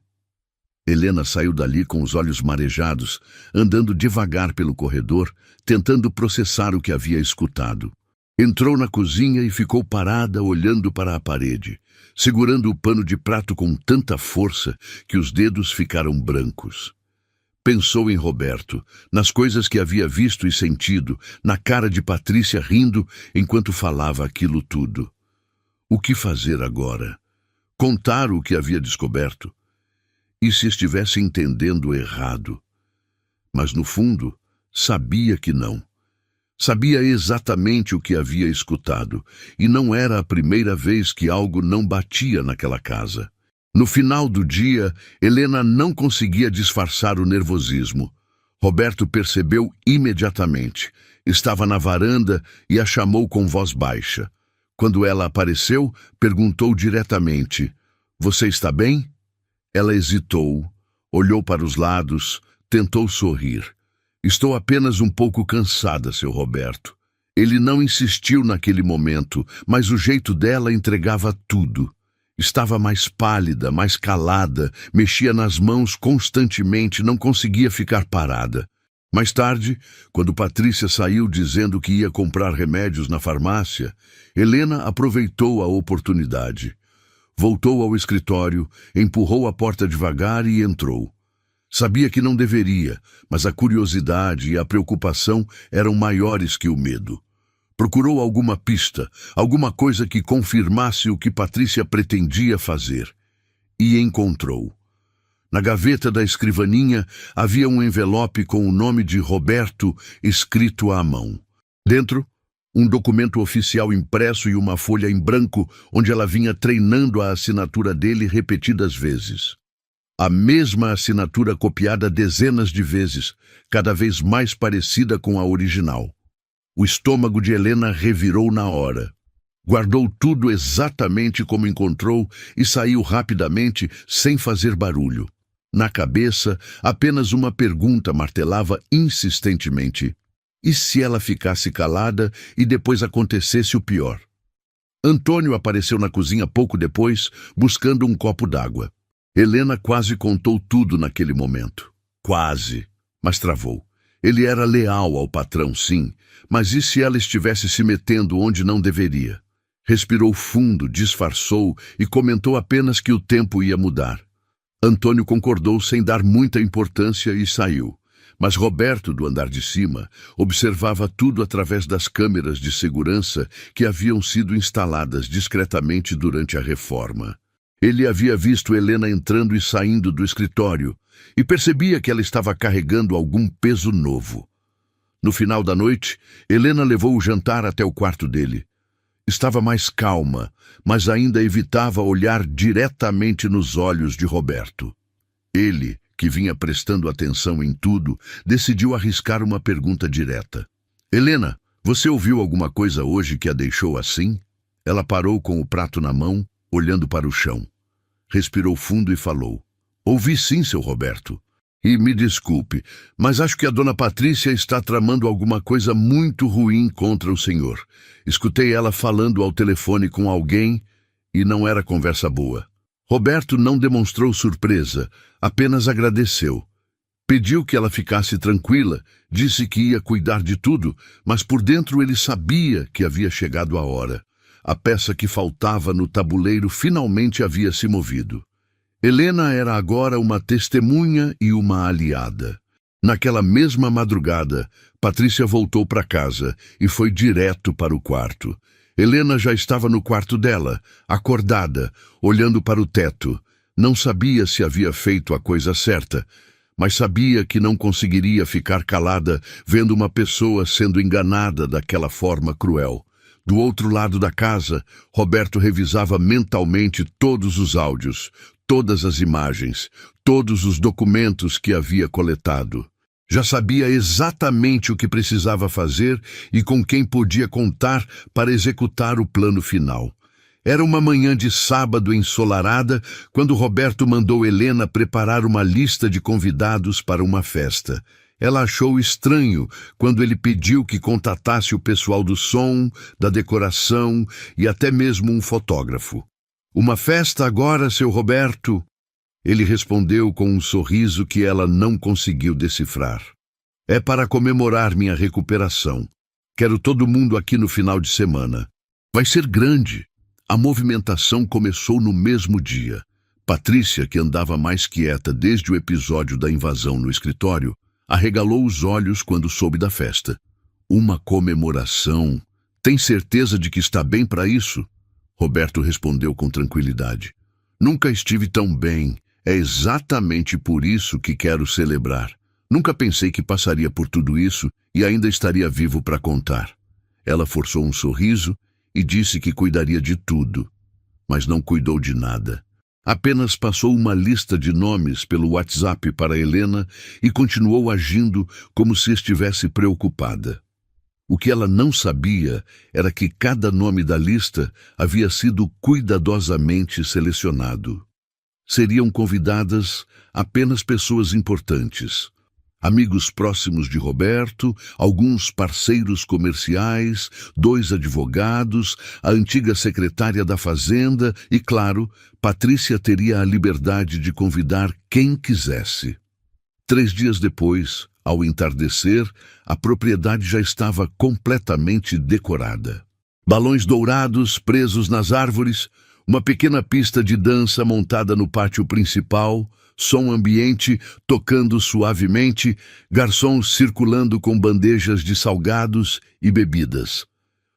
Helena saiu dali com os olhos marejados, andando devagar pelo corredor, tentando processar o que havia escutado. Entrou na cozinha e ficou parada olhando para a parede, segurando o pano de prato com tanta força que os dedos ficaram brancos. Pensou em Roberto, nas coisas que havia visto e sentido, na cara de Patrícia rindo enquanto falava aquilo tudo. O que fazer agora? Contar o que havia descoberto? E se estivesse entendendo errado? Mas no fundo, sabia que não. Sabia exatamente o que havia escutado, e não era a primeira vez que algo não batia naquela casa. No final do dia, Helena não conseguia disfarçar o nervosismo. Roberto percebeu imediatamente. Estava na varanda e a chamou com voz baixa. Quando ela apareceu, perguntou diretamente: "Você está bem?" Ela hesitou, olhou para os lados, tentou sorrir. "Estou apenas um pouco cansada, seu Roberto." Ele não insistiu naquele momento, mas o jeito dela entregava tudo. Estava mais pálida, mais calada, mexia nas mãos constantemente, não conseguia ficar parada. Mais tarde, quando Patrícia saiu dizendo que ia comprar remédios na farmácia, Helena aproveitou a oportunidade. Voltou ao escritório, empurrou a porta devagar e entrou. Sabia que não deveria, mas a curiosidade e a preocupação eram maiores que o medo. Procurou alguma pista, alguma coisa que confirmasse o que Patrícia pretendia fazer. E encontrou. Na gaveta da escrivaninha havia um envelope com o nome de Roberto escrito à mão. Dentro, um documento oficial impresso e uma folha em branco onde ela vinha treinando a assinatura dele repetidas vezes. A mesma assinatura copiada dezenas de vezes, cada vez mais parecida com a original. O estômago de Helena revirou na hora. Guardou tudo exatamente como encontrou e saiu rapidamente, sem fazer barulho. Na cabeça, apenas uma pergunta martelava insistentemente. E se ela ficasse calada e depois acontecesse o pior? Antônio apareceu na cozinha pouco depois, buscando um copo d'água. Helena quase contou tudo naquele momento. Quase, mas travou. Ele era leal ao patrão, sim, mas e se ela estivesse se metendo onde não deveria? Respirou fundo, disfarçou e comentou apenas que o tempo ia mudar. Antônio concordou sem dar muita importância e saiu. Mas Roberto, do andar de cima, observava tudo através das câmeras de segurança que haviam sido instaladas discretamente durante a reforma. Ele havia visto Helena entrando e saindo do escritório e percebia que ela estava carregando algum peso novo. No final da noite, Helena levou o jantar até o quarto dele. Estava mais calma, mas ainda evitava olhar diretamente nos olhos de Roberto. Ele, que vinha prestando atenção em tudo, decidiu arriscar uma pergunta direta. Helena, você ouviu alguma coisa hoje que a deixou assim? Ela parou com o prato na mão, olhando para o chão. Respirou fundo e falou. Ouvi sim, seu Roberto. E me desculpe, mas acho que a dona Patrícia está tramando alguma coisa muito ruim contra o senhor. Escutei ela falando ao telefone com alguém e não era conversa boa. Roberto não demonstrou surpresa, apenas agradeceu. Pediu que ela ficasse tranquila, disse que ia cuidar de tudo, mas por dentro ele sabia que havia chegado a hora. A peça que faltava no tabuleiro finalmente havia se movido. Helena era agora uma testemunha e uma aliada. Naquela mesma madrugada, Patrícia voltou para casa e foi direto para o quarto. Helena já estava no quarto dela, acordada, olhando para o teto. Não sabia se havia feito a coisa certa, mas sabia que não conseguiria ficar calada vendo uma pessoa sendo enganada daquela forma cruel. Do outro lado da casa, Roberto revisava mentalmente todos os áudios, todas as imagens, todos os documentos que havia coletado. Já sabia exatamente o que precisava fazer e com quem podia contar para executar o plano final. Era uma manhã de sábado ensolarada quando Roberto mandou Helena preparar uma lista de convidados para uma festa. Ela achou estranho quando ele pediu que contatasse o pessoal do som, da decoração e até mesmo um fotógrafo. Uma festa agora, seu Roberto? Ele respondeu com um sorriso que ela não conseguiu decifrar. É para comemorar minha recuperação. Quero todo mundo aqui no final de semana. Vai ser grande. A movimentação começou no mesmo dia. Patrícia, que andava mais quieta desde o episódio da invasão no escritório, arregalou os olhos quando soube da festa. Uma comemoração. Tem certeza de que está bem para isso? Roberto respondeu com tranquilidade. Nunca estive tão bem. É exatamente por isso que quero celebrar. Nunca pensei que passaria por tudo isso e ainda estaria vivo para contar. Ela forçou um sorriso e disse que cuidaria de tudo, mas não cuidou de nada. Apenas passou uma lista de nomes pelo WhatsApp para Helena e continuou agindo como se estivesse preocupada. O que ela não sabia era que cada nome da lista havia sido cuidadosamente selecionado. Seriam convidadas apenas pessoas importantes. Amigos próximos de Roberto, alguns parceiros comerciais, 2 advogados, a antiga secretária da Fazenda e, claro, Patrícia teria a liberdade de convidar quem quisesse. 3 dias depois, ao entardecer, a propriedade já estava completamente decorada. Balões dourados presos nas árvores, uma pequena pista de dança montada no pátio principal, som ambiente tocando suavemente, garçons circulando com bandejas de salgados e bebidas.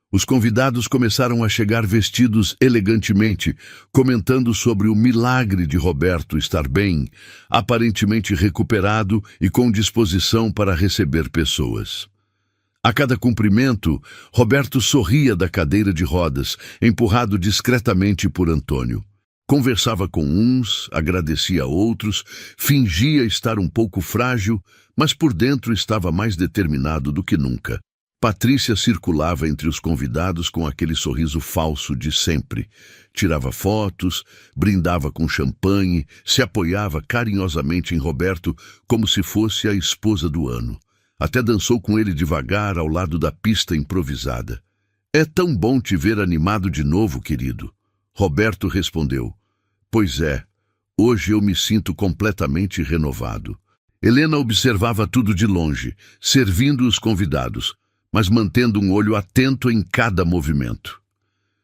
Os convidados começaram a chegar vestidos elegantemente, comentando sobre o milagre de Roberto estar bem, aparentemente recuperado e com disposição para receber pessoas. A cada cumprimento, Roberto sorria da cadeira de rodas, empurrado discretamente por Antônio. Conversava com uns, agradecia a outros, fingia estar um pouco frágil, mas por dentro estava mais determinado do que nunca. Patrícia circulava entre os convidados com aquele sorriso falso de sempre. Tirava fotos, brindava com champanhe, se apoiava carinhosamente em Roberto como se fosse a esposa do ano. Até dançou com ele devagar ao lado da pista improvisada. É tão bom te ver animado de novo, querido. Roberto respondeu. Pois é, hoje eu me sinto completamente renovado. Helena observava tudo de longe, servindo os convidados, mas mantendo um olho atento em cada movimento.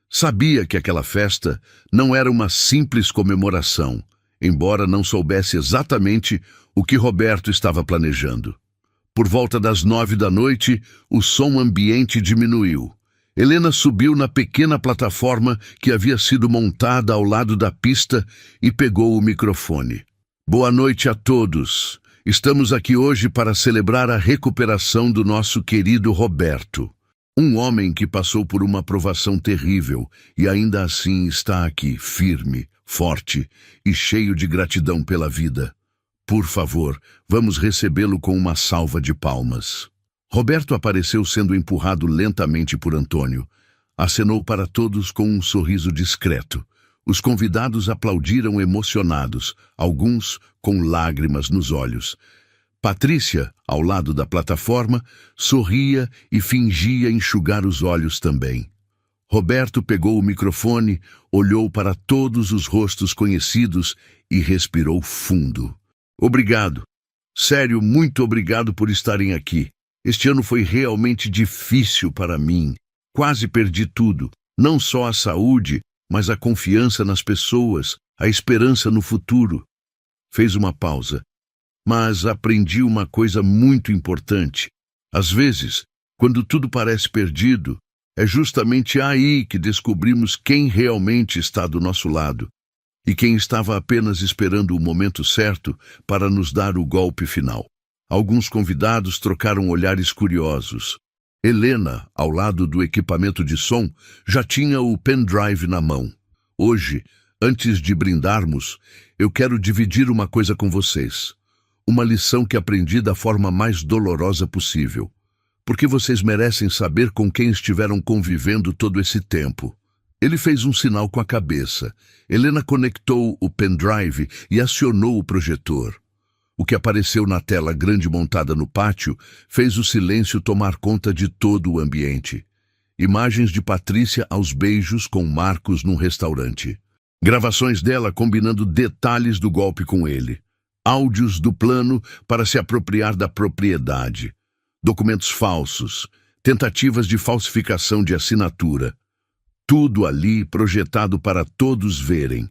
Sabia que aquela festa não era uma simples comemoração, embora não soubesse exatamente o que Roberto estava planejando. Por volta das 9 da noite, o som ambiente diminuiu. Helena subiu na pequena plataforma que havia sido montada ao lado da pista e pegou o microfone. Boa noite a todos. Estamos aqui hoje para celebrar a recuperação do nosso querido Roberto. Um homem que passou por uma provação terrível e ainda assim está aqui, firme, forte e cheio de gratidão pela vida. Por favor, vamos recebê-lo com uma salva de palmas. Roberto apareceu sendo empurrado lentamente por Antônio. Acenou para todos com um sorriso discreto. Os convidados aplaudiram emocionados, alguns com lágrimas nos olhos. Patrícia, ao lado da plataforma, sorria e fingia enxugar os olhos também. Roberto pegou o microfone, olhou para todos os rostos conhecidos e respirou fundo. Obrigado. Sério, muito obrigado por estarem aqui. Este ano foi realmente difícil para mim. Quase perdi tudo, não só a saúde, mas a confiança nas pessoas, a esperança no futuro. Fez uma pausa. Mas aprendi uma coisa muito importante. Às vezes, quando tudo parece perdido, é justamente aí que descobrimos quem realmente está do nosso lado e quem estava apenas esperando o momento certo para nos dar o golpe final. Alguns convidados trocaram olhares curiosos. Helena, ao lado do equipamento de som, já tinha o pendrive na mão. Hoje, antes de brindarmos, eu quero dividir uma coisa com vocês. Uma lição que aprendi da forma mais dolorosa possível. Porque vocês merecem saber com quem estiveram convivendo todo esse tempo. Ele fez um sinal com a cabeça. Helena conectou o pendrive e acionou o projetor. O que apareceu na tela grande montada no pátio fez o silêncio tomar conta de todo o ambiente. Imagens de Patrícia aos beijos com Marcos num restaurante. Gravações dela combinando detalhes do golpe com ele. Áudios do plano para se apropriar da propriedade. Documentos falsos. Tentativas de falsificação de assinatura. Tudo ali projetado para todos verem.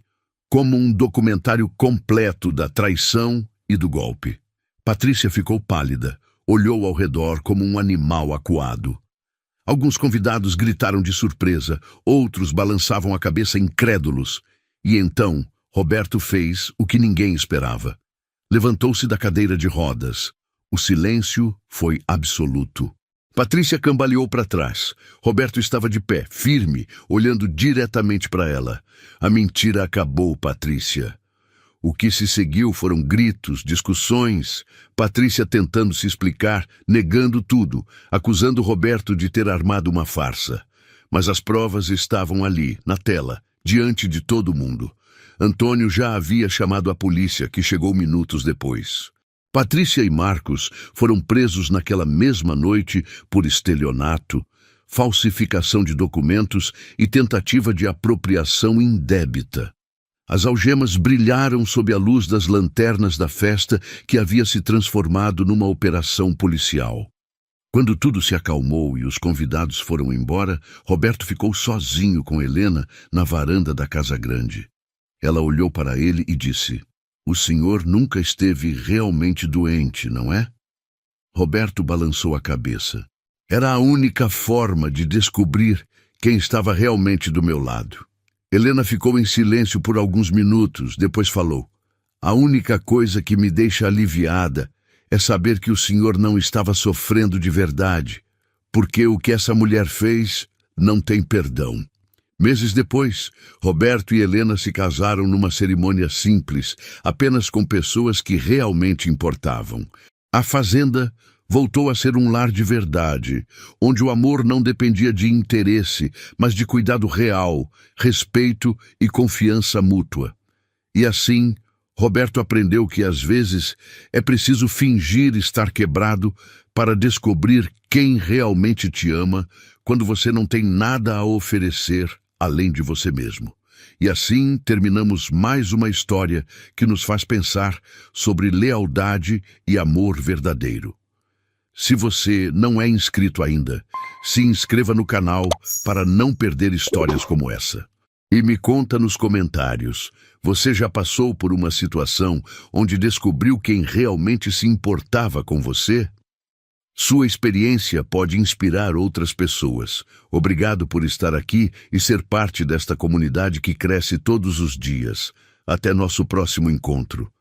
Como um documentário completo da traição e do golpe. Patrícia ficou pálida, olhou ao redor como um animal acuado. Alguns convidados gritaram de surpresa, outros balançavam a cabeça incrédulos. E então, Roberto fez o que ninguém esperava. Levantou-se da cadeira de rodas. O silêncio foi absoluto. Patrícia cambaleou para trás. Roberto estava de pé, firme, olhando diretamente para ela. A mentira acabou, Patrícia. O que se seguiu foram gritos, discussões, Patrícia tentando se explicar, negando tudo, acusando Roberto de ter armado uma farsa. Mas as provas estavam ali, na tela, diante de todo mundo. Antônio já havia chamado a polícia, que chegou minutos depois. Patrícia e Marcos foram presos naquela mesma noite por estelionato, falsificação de documentos e tentativa de apropriação indébita. As algemas brilharam sob a luz das lanternas da festa que havia se transformado numa operação policial. Quando tudo se acalmou e os convidados foram embora, Roberto ficou sozinho com Helena na varanda da Casa Grande. Ela olhou para ele e disse: "O senhor nunca esteve realmente doente, não é?" Roberto balançou a cabeça. Era a única forma de descobrir quem estava realmente do meu lado. Helena ficou em silêncio por alguns minutos, depois falou: "A única coisa que me deixa aliviada é saber que o senhor não estava sofrendo de verdade, porque o que essa mulher fez não tem perdão." Meses depois, Roberto e Helena se casaram numa cerimônia simples, apenas com pessoas que realmente importavam. A fazenda voltou a ser um lar de verdade, onde o amor não dependia de interesse, mas de cuidado real, respeito e confiança mútua. E assim, Roberto aprendeu que às vezes é preciso fingir estar quebrado para descobrir quem realmente te ama quando você não tem nada a oferecer além de você mesmo. E assim terminamos mais uma história que nos faz pensar sobre lealdade e amor verdadeiro. Se você não é inscrito ainda, se inscreva no canal para não perder histórias como essa. E me conta nos comentários, você já passou por uma situação onde descobriu quem realmente se importava com você? Sua experiência pode inspirar outras pessoas. Obrigado por estar aqui e ser parte desta comunidade que cresce todos os dias. Até nosso próximo encontro.